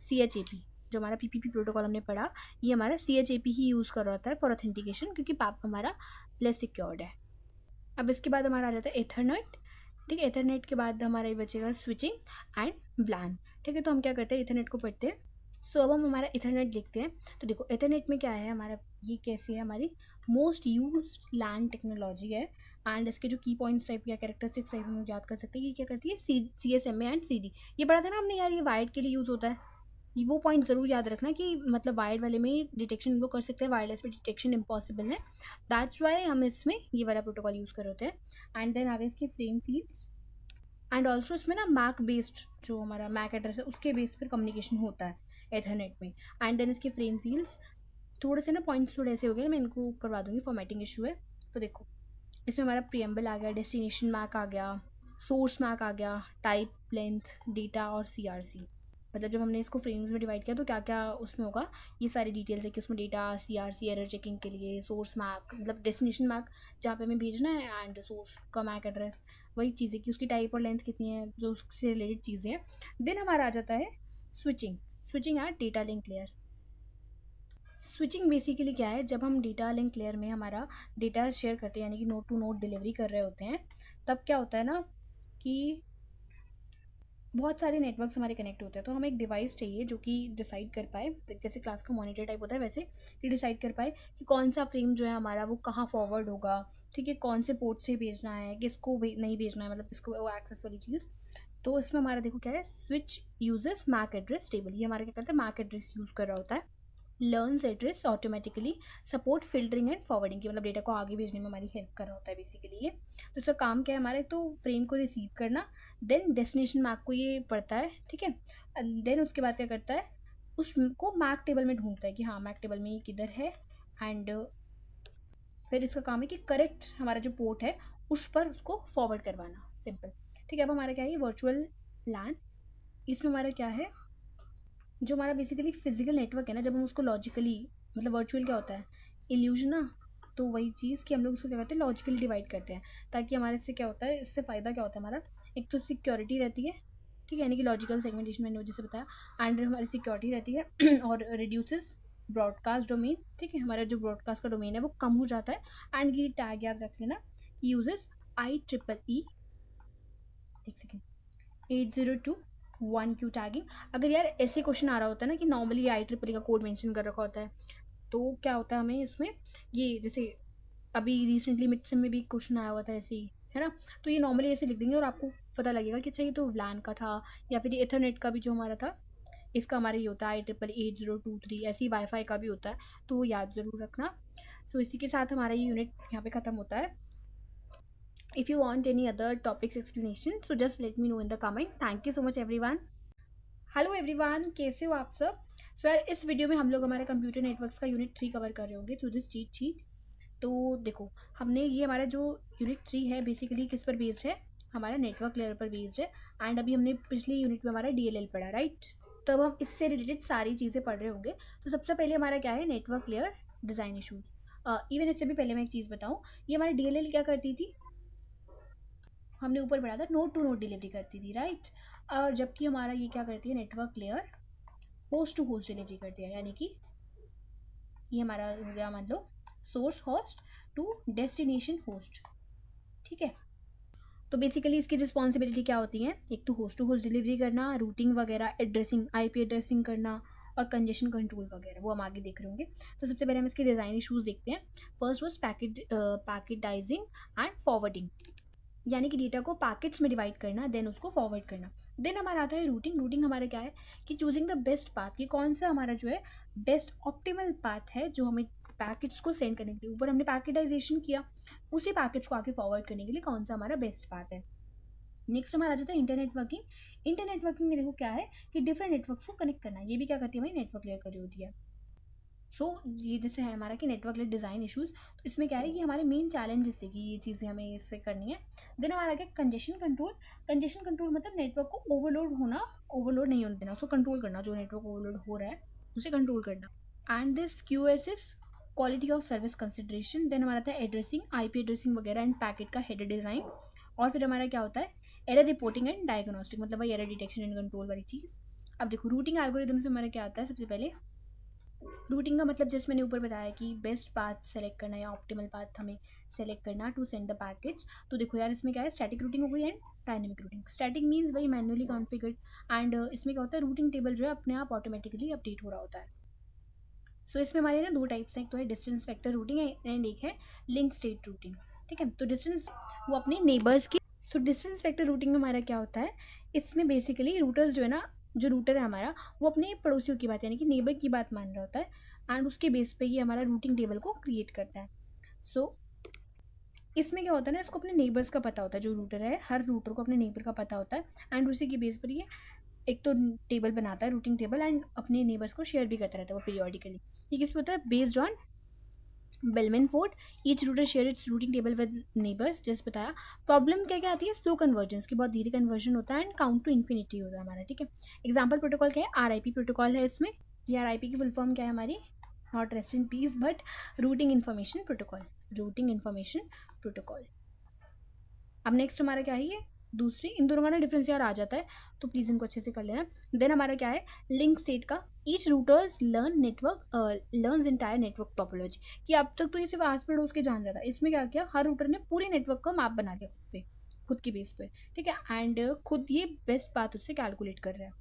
[SPEAKER 3] CHAP, जो हमारा PPP प्रोटोकॉल हमने पढ़ा, ये हमारा CHAP ही यूज़ कर रहा होता है फॉर ऑथेंटिकेशन, क्योंकि पाप हमारा लेस सिक्योर्ड है। अब इसके बाद हमारा आ जाता है एथरनेट, ठीक है। एथरनेट के बाद हमारा ये बचेगा स्विचिंग एंड व्लान, ठीक है। तो हम क्या करते हैं, एथरनेट को पढ़ते हैं। सो अब हम हमारा एथरनेट देखते हैं। तो देखो एथरनेट में क्या है हमारा, ये कैसे है, हमारी मोस्ट यूज लैन टेक्नोलॉजी है। एंड इसके जो की पॉइंट्स टाइप या कैरेक्टरिस्टिक्स टाइप हम याद कर सकते हैं, ये क्या करती है, CSMA एंड CD, ये पढ़ा था ना हमने यार, ये वायर्ड के लिए यूज़ होता है। वो पॉइंट ज़रूर याद रखना कि मतलब वायर्ड वाले में डिटेक्शन वो कर सकते हैं, वायरलेस में डिटेक्शन इम्पॉसिबल है, दैट्स वाई हम इसमें ये वाला प्रोटोकॉल यूज़ कर रहे होते हैं। एंड देन आगे इसके फ्रेम फील्ड्स, एंड ऑल्सो इसमें ना मैक बेस्ड जो हमारा मैक एड्रेस है उसके बेस पर कम्युनिकेशन होता है एथरनेट में। एंड देन इसके फ्रेम फील्ड्स, थोड़े से ना पॉइंट्स थोड़े ऐसे हो गए, मैं इनको करवा दूंगी, फॉर्मेटिंग इशू है। तो देखो इसमें हमारा प्रियम्बल आ गया, डेस्टिनेशन मैक आ गया, सोर्स मैक आ गया, टाइप, लेंथ, डेटा और CRC। मतलब जब हमने इसको फ्रेम्स में डिवाइड किया तो क्या क्या उसमें होगा, ये सारी डिटेल्स है कि उसमें डेटा, CRC एरर चेकिंग के लिए, सोर्स मैक मतलब डेस्टिनेशन मैक जहाँ पे हमें भेजना है, एंड सोर्स का मैक एड्रेस, वही चीज़ें कि उसकी टाइप और लेंथ कितनी है, जो उससे रिलेटेड चीज़ें हैं। देन हमारा आ जाता है switching at data link layer. Switching basically क्या है, जब हम डेटा लिंक लेयर में हमारा डेटा शेयर करते हैं, यानी कि नोड टू नोड डिलीवरी कर रहे होते हैं, तब क्या होता है ना कि बहुत सारे नेटवर्क्स हमारे कनेक्ट होते हैं, तो हमें एक डिवाइस चाहिए जो कि डिसाइड कर पाए, जैसे क्लास का मॉनिटर टाइप होता है वैसे, कि डिसाइड कर पाए कि कौन सा फ्रेम जो है हमारा वो कहाँ फॉरवर्ड होगा, ठीक है, कौन से पोर्ट से भेजना है, किसको नहीं भेजना है, मतलब किसको वो एक्सेस वाली चीज़। तो इसमें हमारा देखो क्या है, switch uses MAC address table, ये हमारा क्या करता है, मैक एड्रेस यूज़ कर रहा होता है। Learns address automatically, support filtering and forwarding की, मतलब डेटा को आगे भेजने में हमारी हेल्प कर रहा होता है बेसिकली ये। तो इसका काम क्या है हमारे, तो फ्रेम को रिसीव करना, देन डेस्टिनेशन मैक को ये पढ़ता है, ठीक है, देन उसके बाद क्या करता है, उसको मैक टेबल में ढूंढता है कि हाँ मैक टेबल में ये किधर है, एंड फिर इसका काम है कि करेक्ट हमारा जो पोर्ट है उस पर उसको फॉरवर्ड करवाना, सिंपल, ठीक है। अब हमारा क्या है, वर्चुअल लैन, इसमें हमारा क्या है, जो हमारा बेसिकली फिजिकल नेटवर्क है ना, जब हम उसको लॉजिकली, मतलब वर्चुअल क्या होता है, इल्यूजन ना, तो वही चीज़ कि हम लोग उसको क्या करते हैं, लॉजिकली डिवाइड करते हैं, ताकि हमारे इससे क्या होता है, इससे फ़ायदा क्या होता है हमारा, एक तो सिक्योरिटी रहती है, ठीक है, यानी कि लॉजिकल सेगमेंटेशन मैंने जैसे बताया, एंड हमारी सिक्योरिटी रहती है और रिड्यूसेस ब्रॉडकास्ट डोमेन, ठीक है, हमारा जो ब्रॉडकास्ट का डोमेन है वो कम हो जाता है। एंड ये टैग याद रख लेना, यूजेस IEEE, एक सेकेंड, 802.1Q टैगिंग। अगर यार ऐसे क्वेश्चन आ रहा होता है ना कि नॉर्मली IEEE का कोड मेंशन कर रखा होता है, तो क्या होता है हमें इसमें, ये जैसे अभी रिसेंटली मिड सेम में भी क्वेश्चन आया हुआ था ऐसे ही, है ना, तो ये नॉर्मली ऐसे लिख देंगे और आपको पता लगेगा कि अच्छा ये तो व्लान का था, या फिर एथरनेट का भी जो हमारा था, इसका हमारा ये होता है IEEE 8023, ऐसे ही वाईफाई का भी होता है, तो याद ज़रूर रखना। सो इसी के साथ हमारा ये यूनिट यहाँ पे ख़त्म होता है। If you want any other topics explanation, so just let me know in the comment. Thank you so much everyone. Hello everyone, कैसे हो आप सब। सो यार इस वीडियो में हम लोग हमारे कंप्यूटर नेटवर्क्स का यूनिट 3 कवर कर रहे होंगे थ्रू दिस चीट शीट। तो देखो हमने ये हमारा जो यूनिट 3 है बेसिकली किस पर बेस्ड है, हमारा नेटवर्क लेयर पर बेस्ड है। एंड अभी हमने पिछली यूनिट में हमारा DLL पढ़ा, राइट, तब हम इससे रिलेटेड सारी चीज़ें पढ़ रहे होंगे। तो सबसे पहले हमारा क्या है, network layer design issues. Even इससे भी पहले मैं एक चीज़ बताऊँ, ये हमारा DLL क्या करती थी, हमने ऊपर पढ़ा था नोड टू नोड डिलीवरी करती थी, राइट, और जबकि हमारा ये क्या करती है, network layer host to host delivery करती है, यानी कि ये हमारा हो गया मान लो source host to destination host, ठीक है। तो बेसिकली इसकी रिस्पॉन्सिबिलिटी क्या होती है, एक तो होस्ट टू होस्ट डिलीवरी करना, रूटिंग वगैरह, एड्रेसिंग, आईपी एड्रेसिंग करना और कंजेशन कंट्रोल वगैरह, वो हम आगे देख रहे होंगे। तो सबसे पहले हम इसके डिज़ाइन इशूज़ देखते हैं। फर्स्ट वॉज पैकेटाइजिंग एंड फॉरवर्डिंग, यानी कि डेटा को पैकेट्स में डिवाइड करना, देन उसको फॉरवर्ड करना। देन हमारा आता है रूटिंग। रूटिंग हमारा क्या है कि चूजिंग द बेस्ट पाथ, कि कौन सा हमारा जो है बेस्ट ऑप्टिमल पाथ है जो हमें पैकेट्स को सेंड करने के लिए, ऊपर हमने पैकेटाइजेशन किया, उसी पैकेट्स को आगे फॉरवर्ड करने के लिए कौन सा हमारा बेस्ट पाथ है। नेक्स्ट हमारा आ जाता है इंटर नेटवर्किंग। इंटर नेटवर्किंग में देखो क्या है कि डिफरेंट नेटवर्क्स को कनेक्ट करना, ये भी क्या करती है भाई, नेटवर्क लेयर कर रही होती है। सो ये जैसे है हमारा कि नेटवर्क लेयर डिज़ाइन इशूज़, तो इसमें क्या है कि हमारे मेन चैलेंजेस है कि ये चीज़ें हमें इससे करनी है। देन हमारा क्या, कंजेशन कंट्रोल। कंजेशन कंट्रोल मतलब नेटवर्क को ओवरलोड नहीं होने देना, उसको कंट्रोल करना, जो नेटवर्क ओवरलोड हो रहा है उसे कंट्रोल करना। And this QoS, quality of service consideration. Then हमारा था एड्रेसिंग, IP एड्रेसिंग वगैरह एंड पैकेट का हेडर डिज़ाइन। और फिर हमारा क्या होता है, एरर रिपोर्टिंग एंड डायग्नोस्टिक, मतलब भाई एरर डिटेक्शन एंड कंट्रोल वाली चीज़। अब देखो रूटिंग एल्गोरिदम से हमारा क्या आता है, सबसे पहले रूटिंग का मतलब जैसे मैंने ऊपर बताया कि बेस्ट पाथ सेलेक्ट करना या ऑप्टिमल पाथ हमें सेलेक्ट करना टू सेंड द पैकेज। तो देखो यार इसमें क्या है, स्टैटिक रूटिंग हो गई and dynamic routing. Static means वही मैन्युअली कॉन्फ़िगर्ड, एंड इसमें क्या होता है, रूटिंग टेबल जो है अपने आप ऑटोमेटिकली अपडेट हो रहा होता है। सो इसमें हमारे ना दो टाइप्स हैं, एक तो है डिस्टेंस वेक्टर रूटिंग एंड एक है लिंक स्टेट रूटिंग। ठीक है, तो डिस्टेंस वो अपने नेबर्स की। सो डिस्टेंस वेक्टर रूटिंग में हमारा क्या होता है, इसमें बेसिकली रूटर्स जो है ना, जो रूटर है हमारा वो अपने पड़ोसियों की बात यानी कि नेबर की बात मान रहा होता है, एंड उसके बेस पे ये हमारा रूटिंग टेबल को क्रिएट करता है। सो इसमें क्या होता है ना, इसको अपने नेबर्स का पता होता है, जो रूटर है हर रूटर को अपने नेबर का पता होता है, एंड उसी के बेस पर ये एक तो टेबल बनाता है, रूटिंग टेबल, एंड अपने नेबर्स को शेयर भी करता रहता है वो पीरियोडिकली। ये किस पे होता है, based on bellman Ford, each router share its routing table with neighbours, जैसे बताया। प्रॉब्लम क्या क्या आती है, स्लो कन्वर्जन्स की, बहुत धीरे कन्वर्जन होता है एंड काउंट टू इन्फिनिटी होता है हमारा। ठीक है, एग्जाम्पल प्रोटोकॉल क्या है, RIP प्रोटोकॉल है इसमें। ये RIP की फुल फॉर्म क्या है हमारी, not rest in peace but routing information protocol, routing information protocol. अब नेक्स्ट हमारा क्या है, ये दूसरी, इन दोनों का ना डिफरेंस यार आ जाता है, तो प्लीज़ इनको अच्छे से कर लेना। देन हमारा क्या है, लिंक स्टेट का, each routers learns entire network topology, कि अब तक तो ये सिर्फ आस्पेडोस के जान रहा था, इसमें क्या किया, हर रूटर ने पूरे नेटवर्क का मैप बना लिया खुद की बेस पे। ठीक है, एंड खुद ये बेस्ट पाथ उससे कैलकुलेट कर रहा है।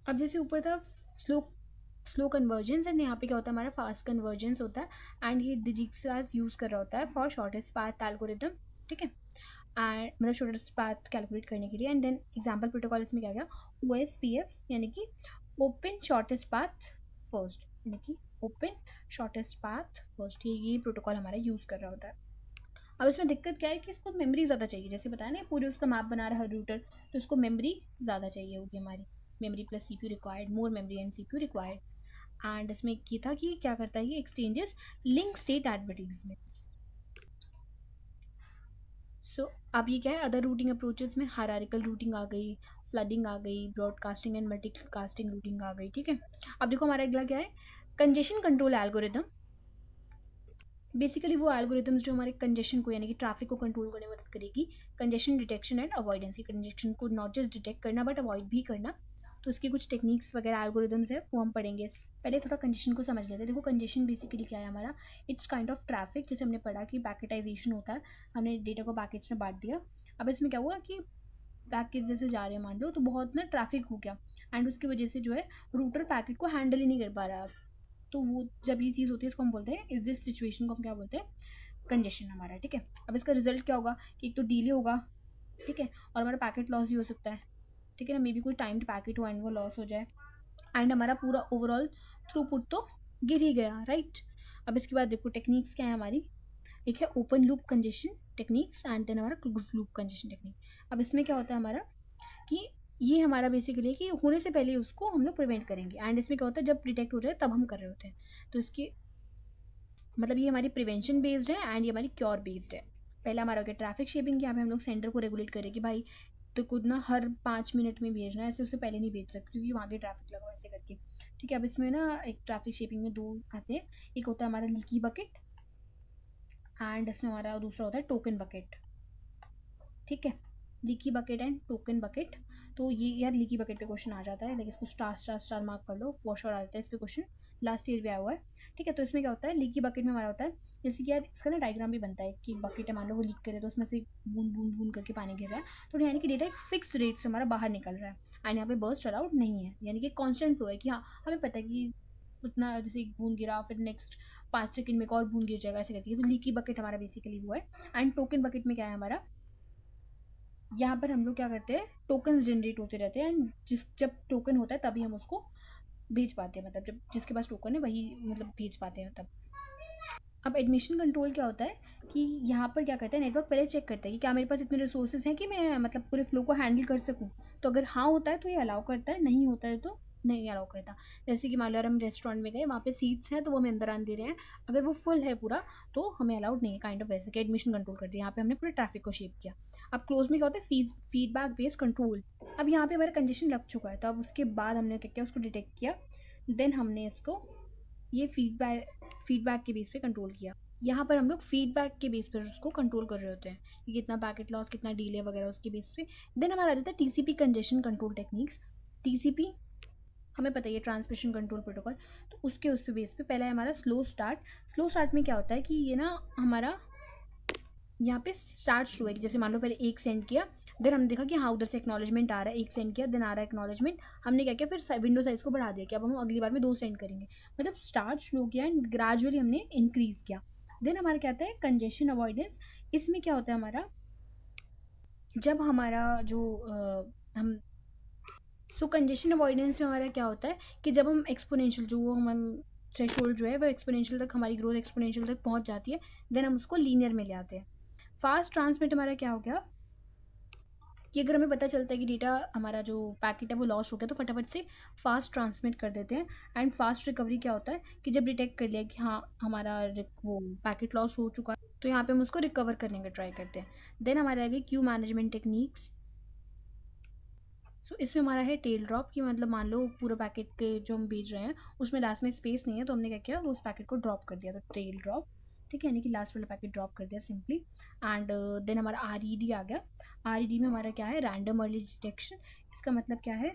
[SPEAKER 3] अब जैसे ऊपर था स्लो कन्वर्जेंस, एंड यहाँ पे क्या होता है, हमारा फास्ट कन्वर्जेंस होता है, एंड ये डिजिक्सास यूज़ कर रहा होता है फॉर शॉर्टेस्ट पाथ एल्गोरिदम। ठीक है, एंड मतलब शॉर्टेस्ट पाथ कैलकुलेट करने के लिए। एंड देन एग्जांपल प्रोटोकॉल इसमें क्या गया, OSPF यानी कि ओपन शॉर्टेस्ट पाथ फर्स्ट, यानी कि ओपन शॉर्टेस्ट पाथ फर्स्ट, ये प्रोटोकॉल हमारा यूज़ कर रहा होता है। अब इसमें दिक्कत क्या है कि इसको मेमोरी ज़्यादा चाहिए, जैसे बताया ना पूरे उसका मैप बना रहा है रूटर, तो इसको मेमोरी ज़्यादा चाहिए होगी हमारी, memory plus CPU required, more memory and CPU required. And इसमें ये था कि क्या करता है, ये एक्सचेंजेस लिंक स्टेट एडवर्टीजमेंट्स। सो अब ये क्या है, अदर रूटिंग अप्रोचेस में हायरार्किकल रूटिंग आ गई, फ्लडिंग आ गई, ब्रॉडकास्टिंग एंड मल्टीकास्टिंग रूटिंग आ गई। ठीक है, अब देखो हमारा अगला क्या है, कंजेशन कंट्रोल एल्गोरिदम। बेसिकली वो एल्गोरिदम्स जो हमारे कंजेशन को यानी कि ट्रैफिक को कंट्रोल करने में मदद करेगी, congestion detection and avoidance, congestion को नॉट जस्ट डिटेक्ट करना बट अवॉइड भी करना। तो इसकी कुछ टेक्निक्स वगैरह एल्गोरिदम्स है वो हम पढ़ेंगे। पहले थोड़ा कंजेशन को समझ लेते हैं। देखो कंजेशन बेसिकली क्या है हमारा, इट्स काइंड ऑफ ट्रैफिक, जैसे हमने पढ़ा कि पैकेटाइजेशन होता है, हमने डेटा को पैकेट्स में बांट दिया। अब इसमें क्या हुआ कि पैकेट जैसे जा रहे हैं मान लो, तो बहुत ना ट्रैफिक हो गया, एंड उसकी वजह से जो है रूटर पैकेट को हैंडल ही नहीं कर पा रहा है। तो वो जब ये चीज़ होती है इसको हम बोलते हैं, इस दिस सिचुएशन को हम क्या बोलते हैं, कंजेशन हमारा। ठीक है, अब इसका रिजल्ट क्या होगा कि एक तो डिले होगा, ठीक है, और हमारा पैकेट लॉस भी हो सकता है। ठीक है ना, मे बी कोई टाइम्ड पैकेट हो एंड वो लॉस हो जाए, एंड हमारा पूरा ओवरऑल थ्रूपुट तो गिर ही गया, राइट। अब इसके बाद देखो टेक्निक्स क्या है हमारी, एक है open loop congestion techniques, and then हमारा क्लोज लूप कंजेशन टेक्निक। अब इसमें क्या होता है हमारा कि ये हमारा बेसिकली कि होने से पहले उसको हम लोग प्रिवेंट करेंगे, एंड इसमें क्या होता है जब डिटेक्ट हो जाए तब हम कर रहे होते हैं। तो इसकी मतलब ये हमारी प्रिवेंशन बेस्ड है एंड ये हमारी क्योर बेस्ड है। पहला हमारा हो गया ट्रैफिक शेपिंग, यहाँ पे हम लोग सेंटर को रेगुलेट करें कि भाई तो खुद ना हर 5 मिनट में भेजना है, ऐसे उससे पहले नहीं भेज सकते क्योंकि वहाँ के ट्रैफिक लगा ऐसे करके। ठीक है, अब इसमें ना एक ट्रैफिक शेपिंग में दो आते हैं, एक होता है हमारा लीकी बकेट एंड इसमें हमारा दूसरा होता है टोकन बकेट। ठीक है, leaky bucket and token bucket. तो ये यार लीकी बकेट पे क्वेश्चन आ जाता है, लेकिन इसको स्टार स्टार स्टार मार्क कर लो, फॉर श्योर आ जाता है इस पे क्वेश्चन। लास्ट ईयर भी आया हुआ है, ठीक है। तो इसमें क्या होता है, लीकी बकेट में हमारा होता है जैसे कि यार इसका ना डायग्राम भी बनता है कि एक बकेट है, मान लो वो लीक करे तो उसमें से बूंद बूंद बूंद करके पानी गिर रहा है, तो यानी कि डेटा एक फिक्स रेट से हमारा बाहर निकल रहा है एंड यहाँ पे बर्स्ट अलाउड नहीं है, यानी कि कॉन्स्टेंट फ्लो है कि हाँ हमें पता है कि उतना, जैसे एक बूंद गिरा फिर नेक्स्ट 5 सेकंड में एक और बूंद गिर जाएगा, ऐसे करके। तो लीकी बकेट हमारा बेसिकली वो है। एंड टोकन बकेट में क्या है हमारा, यहाँ पर हम लोग क्या करते हैं, टोकन्स जनरेट होते रहते हैं एंड जब टोकन होता है तभी हम उसको भेज पाते हैं, मतलब जब जिसके पास टोकन है वही मतलब भेज पाते हैं तब। अब एडमिशन कंट्रोल क्या होता है कि यहाँ पर क्या करता है, नेटवर्क पहले चेक करता है कि क्या मेरे पास इतने रिसोर्सेज हैं कि मैं मतलब पूरे फ्लो को हैंडल कर सकूँ। तो अगर हाँ होता है तो ये अलाउ करता है, नहीं होता है तो नहीं अलाउ करता। जैसे कि मान लो हम रेस्टोरेंट में गए, वहाँ पे सीट्स हैं तो वो हमें अंदर आने दे रहे हैं, अगर वो फुल है पूरा तो हमें अलाउड नहीं है, काइंड ऑफ वैसे कि एडमिशन कंट्रोल कर दिया। यहाँ पे हमने पूरे ट्रैफिक को शेप किया। अब क्लोज में क्या होता है, फीडबैक बेस्ड कंट्रोल। अब यहाँ पे हमारा कंजेशन लग चुका है, तो अब उसके बाद हमने क्या किया, उसको डिटेक्ट किया, देन हमने इसको ये फीडबैक के बेस पे कंट्रोल किया। यहाँ पर हम लोग फीडबैक के बेस पर उसको कंट्रोल कर रहे होते हैं कि कितना पैकेट लॉस, कितना डिले वगैरह, उसके बेस पे। देन हमारा आ जाता है TCP congestion control techniques. TCP हमें पता है ये ट्रांसमिशन कंट्रोल प्रोटोकॉल, तो उसके उस पे बेस पे पहला है हमारा स्लो स्टार्ट। स्लो स्टार्ट में क्या होता है कि ये ना हमारा यहाँ पे स्टार्ट शुरू है कि जैसे मान लो पहले एक सेंड किया, देन हमने देखा कि हाँ उधर से एक्नॉलेजमेंट आ रहा है, एक सेंड किया देन आ रहा है एक्नॉलेजमेंट, हमने क्या किया फिर विंडो साइज को बढ़ा दिया कि अब हम अगली बार में 2 सेंड करेंगे। मतलब स्टार्ट स्लो किया एंड ग्रेजुअली हमने इंक्रीज किया। देन हमारा क्या आता है कंजेशन अवॉइडेंस। इसमें क्या होता है हमारा, जब हमारा जो हम सो कंजेशन अवॉइडेंस में हमारा क्या होता है कि जब हम एक्सपोनेंशियल जो हम थ्रेशोल्ड जो है वो एक्सपोनेंशियल तक, हमारी ग्रोथ एक्सपोनेंशियल तक पहुंच जाती है, देन हम उसको लीनियर में ले आते हैं। फास्ट ट्रांसमिट हमारा क्या हो गया कि अगर हमें पता चलता है कि डेटा हमारा जो पैकेट है वो लॉस हो गया तो फटाफट से फास्ट ट्रांसमिट कर देते हैं। एंड फास्ट रिकवरी क्या होता है कि जब डिटेक्ट कर लिया कि हाँ हमारा वो पैकेट लॉस हो चुका है तो यहाँ पे हम उसको रिकवर करने का ट्राई करते हैं। देन हमारे आगे क्यू मैनेजमेंट टेक्निक्स। सो इसमें हमारा है टेल ड्रॉप की, मतलब मान लो पूरा पैकेट के जो हम भेज रहे हैं उसमें लास्ट में स्पेस नहीं है तो हमने क्या किया, उस पैकेट को ड्रॉप कर दिया, तो टेल ड्रॉप, ठीक है, यानी कि लास्ट वाला पैकेट ड्रॉप कर दिया सिंपली। एंड देन हमारा आरईडी आ गया। आरईडी में हमारा क्या है, रैंडम अर्ली डिटेक्शन। इसका मतलब क्या है,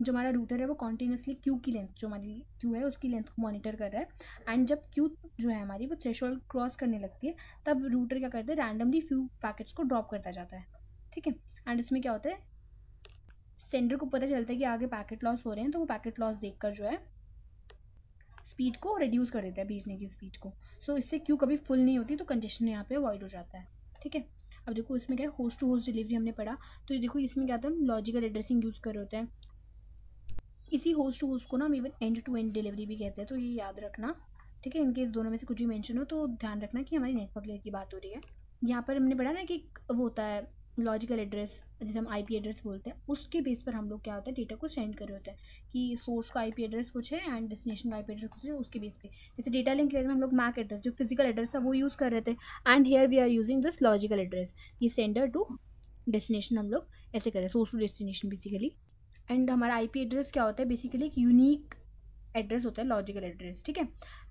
[SPEAKER 3] जो हमारा रूटर है वो कॉन्टिन्यूसली क्यू की लेंथ, जो हमारी क्यू है उसकी लेंथ को मॉनिटर कर रहा है एंड जब क्यू जो है हमारी वो थ्रेशोल्ड क्रॉस करने लगती है तब रूटर क्या करता है, रैंडमली फ्यू पैकेट्स को ड्रॉप करता जाता है, ठीक है। एंड इसमें क्या होता है, सेंडर को पता चलता है कि आगे पैकेट लॉस हो रहे हैं तो वो पैकेट लॉस देखकर जो है स्पीड को रिड्यूस कर देता है, भेजने की स्पीड को। सो इससे क्यू कभी फुल नहीं होती तो कंजेशन यहाँ पे अवॉइड हो जाता है, ठीक है। अब देखो इसमें क्या है, होस्ट टू होस्ट डिलीवरी हमने पढ़ा, तो ये देखो इसमें क्या था, हम लॉजिकल एड्रेसिंग यूज़ कर रहे होते हैं। इसी होस्ट टू होस्ट को ना हम even end to end delivery भी कहते हैं, तो ये याद रखना, ठीक है। इनकेस दोनों में से कुछ भी मेंशन हो तो ध्यान रखना कि हमारी नेटवर्क लेयर की बात हो रही है। यहाँ पर हमने पढ़ा ना कि वो होता है लॉजिकल एड्रेस, जिसे हम आईपी एड्रेस बोलते हैं, उसके बेस पर हम लोग क्या होता है डेटा को सेंड कर रहे होते हैं कि सोर्स का आईपी एड्रेस कुछ है एंड डेस्टिनेशन का आईपी एड्रेस कुछ है, उसके बेस पे। जैसे डेटा लिंक लेयर में हम लोग मैक एड्रेस जो फिजिकल एड्रेस है वो यूज़ कर रहे थे, and here we are using this logical address, ये सेंडर टू डेस्टिनेशन हम लोग ऐसे करें, source to destination basically. And हमारा आईपी एड्रेस क्या होता है, बेसिकली एक यूनिक एड्रेस होता है, लॉजिकल एड्रेस, ठीक है।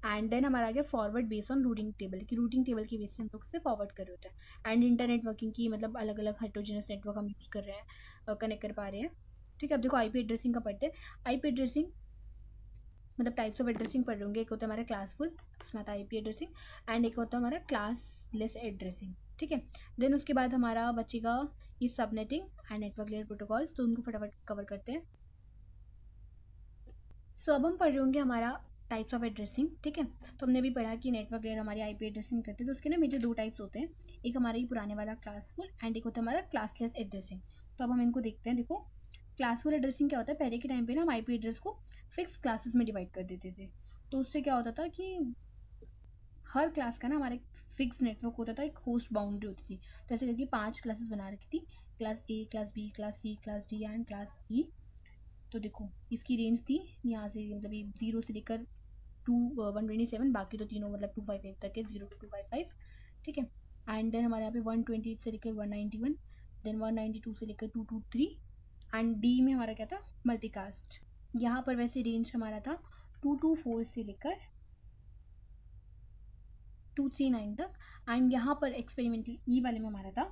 [SPEAKER 3] एंड देन हमारा आगे forward base on routing table, की रूटिंग टेबल की बेस से हम लोग से फॉरवर्ड कर रहे होते हैं। एंड इंटरनेट वर्किंग की, मतलब अलग अलग हेटेरोजेनस नेटवर्क हम यूज़ कर रहे हैं, कनेक्ट कर पा रहे हैं, ठीक है। अब देखो आईपी एड्रेसिंग का पढ़ते हैं। आईपी एड्रेसिंग मतलब टाइप्स ऑफ एड्रेसिंग पढ़ रहे होंगे, एक होता है हमारा क्लासफुल, उसमें आता है आईपी एड्रेसिंग, एंड एक होता है हमारा क्लासलेस एड्रेसिंग, ठीक है। देन उसके बाद हमारा बचेगा ये subnetting and network layer protocols, तो उनको फटाफट कवर करते हैं। सो अब हम पढ़ रहे होंगे हमारा टाइप्स ऑफ एड्रेसिंग, ठीक है। तो हमने भी पढ़ा कि नेटवर्क लेयर हमारी आईपी एड्रेसिंग करते हैं, तो उसके ना मेजर 2 टाइप्स होते हैं, एक हमारा ये पुराने वाला क्लासफुल एंड एक होता है हमारा क्लासलेस एड्रेसिंग। तो अब हम इनको देखते हैं। देखो क्लासफुल एड्रेसिंग क्या होता है, पहले के टाइम पे ना हम आईपी एड्रेस को फिक्स क्लासेस में डिवाइड कर देते थे, तो उससे क्या होता था कि हर क्लास का ना हमारा एक फिक्स नेटवर्क होता था, एक होस्ट बाउंड्री होती थी, तो ऐसे करके 5 क्लासेस बना रखी थी, class A, class B, class C, class D and class E. तो देखो इसकी रेंज थी यहाँ से, मतलब ये 0 से लेकर 127, बाकी तो तीनों मतलब 255 तक है, 0 to 255, ठीक है। एंड देन हमारे यहाँ पे 128 से लेकर 191, देन 192 से लेकर 223, एंड डी में हमारा क्या था, मल्टीकास्ट। यहाँ पर वैसे रेंज हमारा था 224 से लेकर 239 तक, एंड यहाँ पर एक्सपेरिमेंटल ई वाले में हमारा था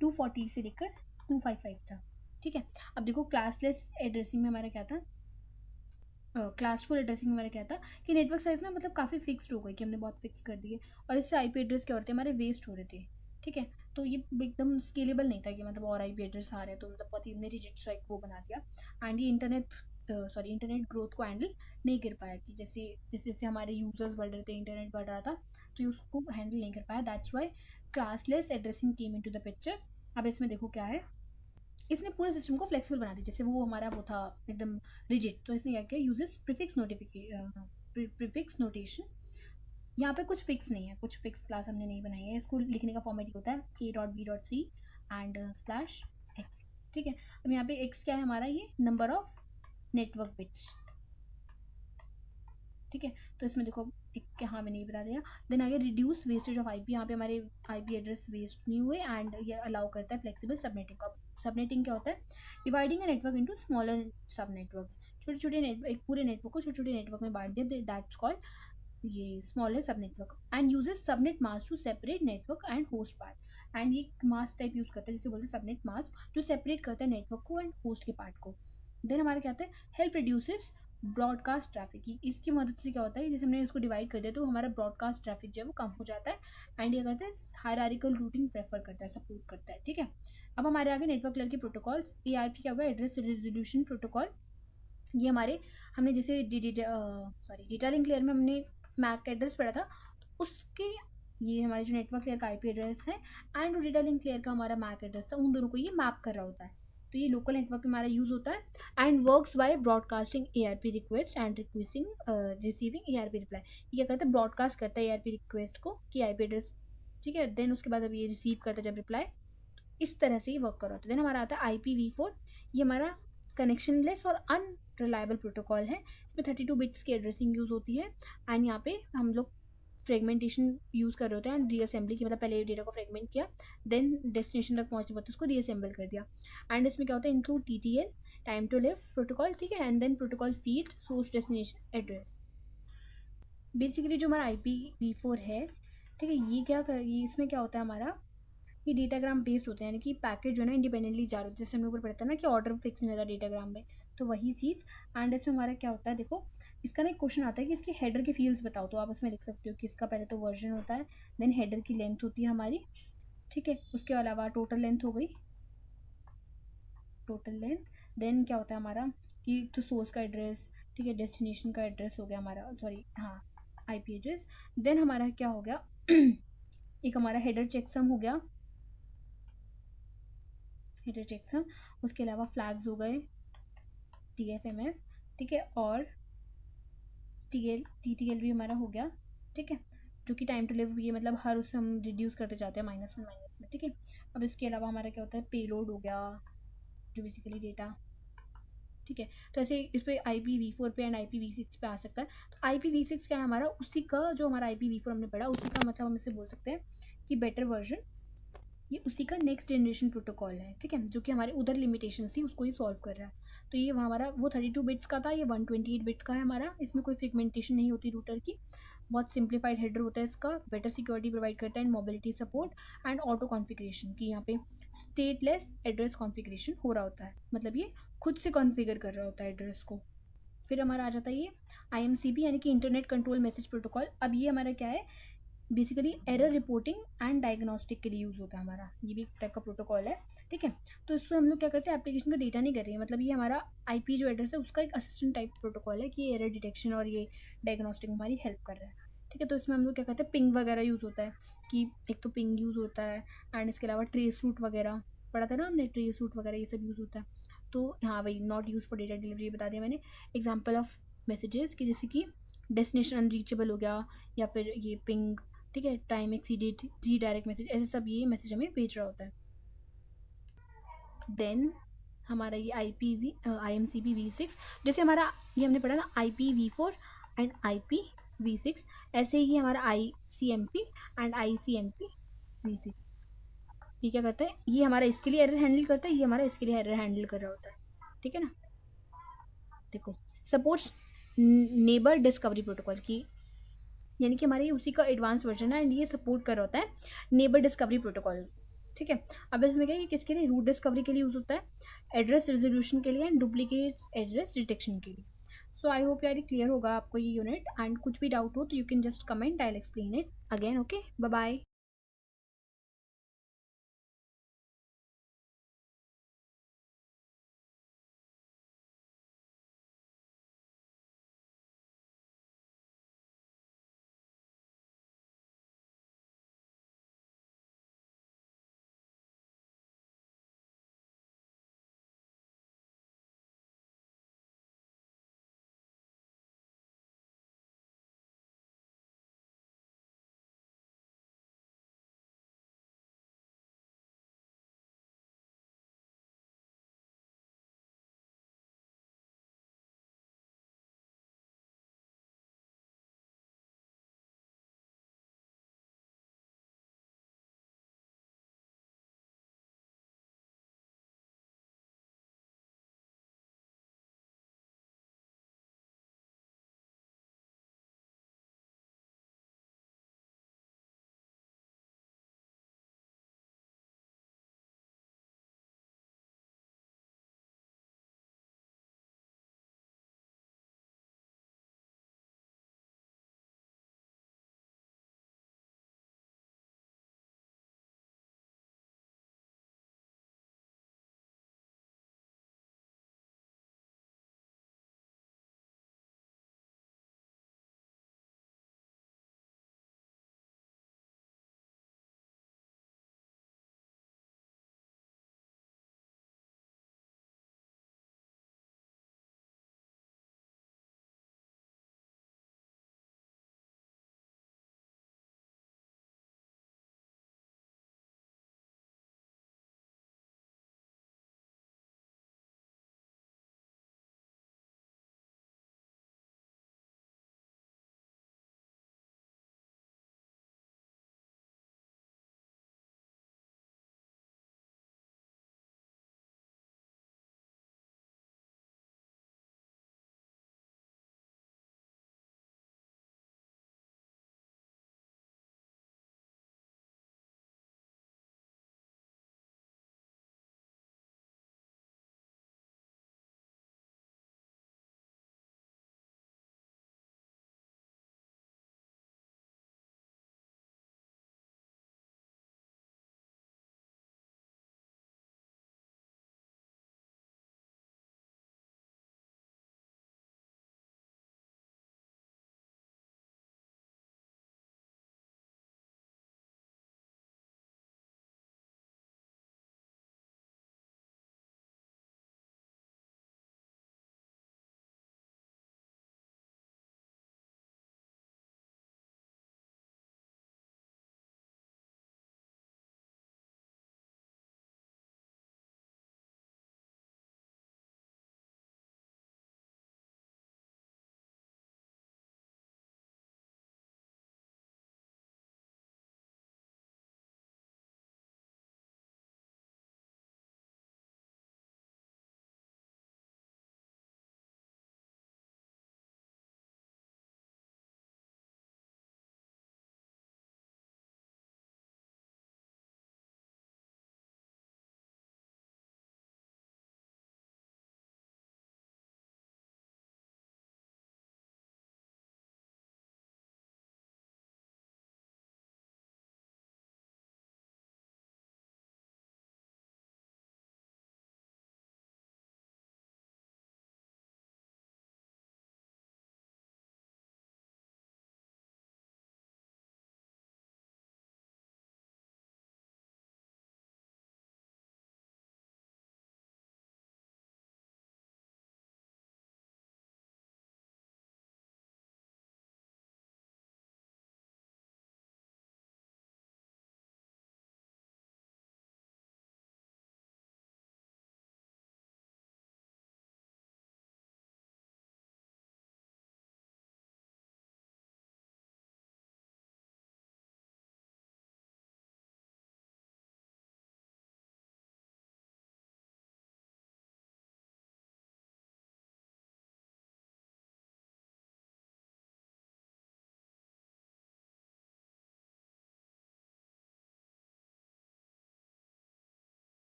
[SPEAKER 3] 240 से लेकर 255 था, ठीक है। अब देखो क्लासलेस एड्रेसिंग में हमारा क्या था, क्लासफुल एड्रेसिंग में मैंने क्या था कि नेटवर्क साइज ना मतलब काफ़ी फिक्स्ड हो गई कि हमने बहुत फिक्स कर दिए, और इससे आईपी एड्रेस क्या होते हैं हमारे वेस्ट हो रहे थे। ठीक है, तो ये एकदम स्केलेबल नहीं था कि मतलब और आईपी एड्रेस आ रहे हैं तो मतलब बहुत ही हमने रिजिड सा एक वो बना दिया। एंड ये इंटरनेट ग्रोथ को हैंडल नहीं कर पाया कि जैसे जैसे जैसे हमारे यूजर्स बढ़ रहे थे, इंटरनेट बढ़ रहा था, तो ये उसको हैंडल नहीं कर पाया। That's why classless addressing came into the picture. अब इसमें देखो क्या है, इसने पूरे सिस्टम को फ्लेक्सिबल बना दिया। जैसे वो हमारा वो था एकदम रिजिड, तो इसने क्या किया, यूजेस प्रीफिक्स नोटेशन। यहाँ पे कुछ फिक्स नहीं है, कुछ फिक्स क्लास हमने नहीं बनाई है। इसको लिखने का फॉर्मेट होता है a.b.c एंड स्लैश x। ठीक है, अब यहाँ पे x क्या है हमारा, ये नंबर ऑफ नेटवर्क बिट्स। ठीक है, तो इसमें देखो एक हाँ मैंने ये बता दिया। देन आगे रिड्यूस वेस्टेज ऑफ आईपी, यहाँ पे हमारे आईपी एड्रेस वेस्ट नहीं हुए। एंड ये अलाउ करता है फ्लेक्सिबल सबनेटिंग का। सबनेटिंग क्या होता है, dividing a network into smaller सब नेटवर्क्स। छोटे छोटे एक पूरे नेटवर्क को छोटे छोटे नेटवर्क में बांट दिया, दैट्स कॉल्ड ये smaller sub network. And uses subnet mask to separate network and host part. And ये मास्क टाइप यूज करता है, जैसे बोलते हैं सबनेट मास्क, जो सेपरेट करता है नेटवर्क को एंड होस्ट के पार्ट को। देन हमारे क्या आता है, हेल्प रिड्यूसेस ब्रॉडकास्ट ट्रैफिक की। इसकी मदद से क्या होता है, जैसे हमने इसको डिवाइड कर दिया तो हमारा ब्रॉडकास्ट ट्रैफिक जो है वो कम हो जाता है। एंड ये करता है हायरार्किकल रूटिंग प्रेफर करता है, सपोर्ट करता है। ठीक है, अब हमारे आगे नेटवर्क लेयर के प्रोटोकॉल्स। एआरपी क्या होगा, एड्रेस रेजोल्यूशन प्रोटोकॉल। ये हमारे हमने जैसे डेटा लिंक लेयर में हमने मैक एड्रेस पढ़ा था, तो उसके ये हमारे जो नेटवर्क लेयर का आईपी एड्रेस है एंड जो डेटा लिंक लेयर का हमारा मैक एड्रेस था, उन दोनों को ये मैप कर रहा होता है। तो ये लोकल नेटवर्क में हमारा यूज होता है and works by broadcasting ARP request and requesting receiving ARP reply. ये क्या करता है, ब्रॉडकास्ट करता है एआरपी रिक्वेस्ट को कि आईपी एड्रेस। ठीक है, देन उसके बाद अब ये रिसीव करता है जब रिप्लाई, इस तरह से ही वर्क कर रहा होता है। देन हमारा आता है IPv4। ये हमारा कनेक्शनलेस और अनरिलायबल प्रोटोकॉल है। इसमें 32 बिट्स की एड्रेसिंग यूज़ होती है। एंड यहाँ पे हम लोग फ्रेगमेंटेशन यूज़ कर रहे होते हैं एंड रीअसेंबली की, मतलब पहले डेटा को फ्रेगमेंट किया, देन डेस्टिनेशन तक पहुँचने पर उसको रीअसेंबल कर दिया। एंड इसमें क्या होता है, include TTL time to live protocol. ठीक है, and then protocol field source destination address. Basically जो हमारा IPv4 है, ठीक है, ये इसमें क्या होता है हमारा, ये डेटाग्राम बेस्ड होते हैं, यानी कि पैकेट जो है ना इंडिपेंडेंटली जा रहे होते हैं। जैसे हमने ऊपर पढ़ा था ना कि ऑर्डर फिक्स नहीं रहता डेटाग्राम में, तो वही चीज़। एंड इसमें हमारा क्या होता है, देखो इसका ना एक क्वेश्चन आता है कि इसके हेडर के फील्ड्स बताओ, तो आप उसमें लिख सकते हो कि इसका पहले तो वर्जन होता है, देन हेडर की लेंथ होती है हमारी। ठीक है, उसके अलावा टोटल लेंथ हो गई, टोटल लेंथ। देन क्या होता है हमारा कि तो सोर्स का एड्रेस, ठीक है, डेस्टिनेशन का एड्रेस हो गया हमारा, सॉरी हाँ IP एड्रेस। देन हमारा क्या हो गया एक हमारा हेडर चेकसम हो गया, हेडर चेकसम। उसके अलावा फ्लैग्स हो गए TFMF, ठीक है, और TTL भी हमारा हो गया। ठीक है, जो कि टाइम टू लिव भी है, मतलब हर उसमें हम रिड्यूस करते जाते हैं माइनस में। ठीक है, अब इसके अलावा हमारा क्या होता है, पेलोड हो गया, जो बेसिकली डेटा। ठीक है, तो ऐसे इस पर IPv4 पे एंड IPv6 पे आ सकता है। तो IPv6 क्या है हमारा, उसी का जो हमारा IPv4 हमने पढ़ा उसी का मतलब हम इसे बोल सकते हैं कि बेटर वर्जन, ये उसी का नेक्स्ट जनरेशन प्रोटोकॉल है। ठीक है, जो कि हमारे उधर लिमिटेशन थी उसको ही सॉल्व कर रहा है। तो ये हमारा वो 32 बिट्स का था, ये 128 बिट्स का है हमारा। इसमें कोई फ्रेगमेंटेशन नहीं होती रूटर की, बहुत सिंप्लीफाइड हेडर होता है इसका, बेटर सिक्योरिटी प्रोवाइड करता है and mobility support and auto configuration की। यहाँ पे स्टेटलेस एड्रेस कॉन्फ़िगरेशन हो रहा होता है, मतलब ये खुद से कॉन्फ़िगर कर रहा होता है एड्रेस को। फिर हमारा आ जाता है ये IMCP यानी कि इंटरनेट कंट्रोल मैसेज प्रोटोकॉल। अब ये हमारा क्या है, basically error reporting and diagnostic के लिए यूज़ होता है हमारा, ये भी एक टाइप का प्रोटोकॉल है। ठीक है, तो इससे हम लोग क्या करते हैं, एप्लीकेशन का डेटा नहीं कर रहे हैं, मतलब ये हमारा IP जो एड्रेस है उसका एक असिस्टेंट टाइप प्रोटोकॉल है कि एरर डिटेक्शन और ये डायग्नोस्टिक में हमारी हेल्प कर रहा है। ठीक है, तो इसमें हम लोग क्या करते हैं, पिंग वगैरह यूज़ होता है कि एक तो पिंग यूज़ होता है एंड इसके अलावा ट्रेस रूट वगैरह पढ़ा था ना हमने, ट्रेस रूट वगैरह ये सब यूज़ होता है। तो हाँ वही not use for data delivery बता दिया मैंने। एग्जाम्पल ऑफ मैसेजेस कि जैसे कि डेस्टिनेशन अनरीचेबल हो गया, या फिर ये पिंग, ठीक है, टाइम एक्सीडेड, रीडायरेक्ट मैसेज, ऐसे सब ये मैसेज हमें भेज रहा होता है। देन हमारा ये IMCP v6, जैसे हमारा ये हमने पढ़ा ना IPv4 एंड IPv6, ऐसे ही हमारा ICMP एंड ICMP v6। ये क्या करता है, ये हमारा इसके लिए एरर हैंडल करता है, ये हमारा इसके लिए एरर हैंडल कर रहा होता है। ठीक है ना, देखो सपोर्ट्स नेबर डिस्कवरी प्रोटोकॉल की, यानी कि हमारे उसी का एडवांस वर्जन है एंड ये सपोर्ट कर रहा होता है नेबर डिस्कवरी प्रोटोकॉल। ठीक है, अब इसमें क्या है, किसके लिए, रूट डिस्कवरी के लिए यूज़ होता है, एड्रेस रेजोल्यूशन के लिए एंड डुप्लीकेट एड्रेस डिटेक्शन के लिए। सो आई होप यार क्लियर होगा आपको ये यूनिट, एंड कुछ भी डाउट हो तो you can just comment, I will explain it again. Okay, bye bye.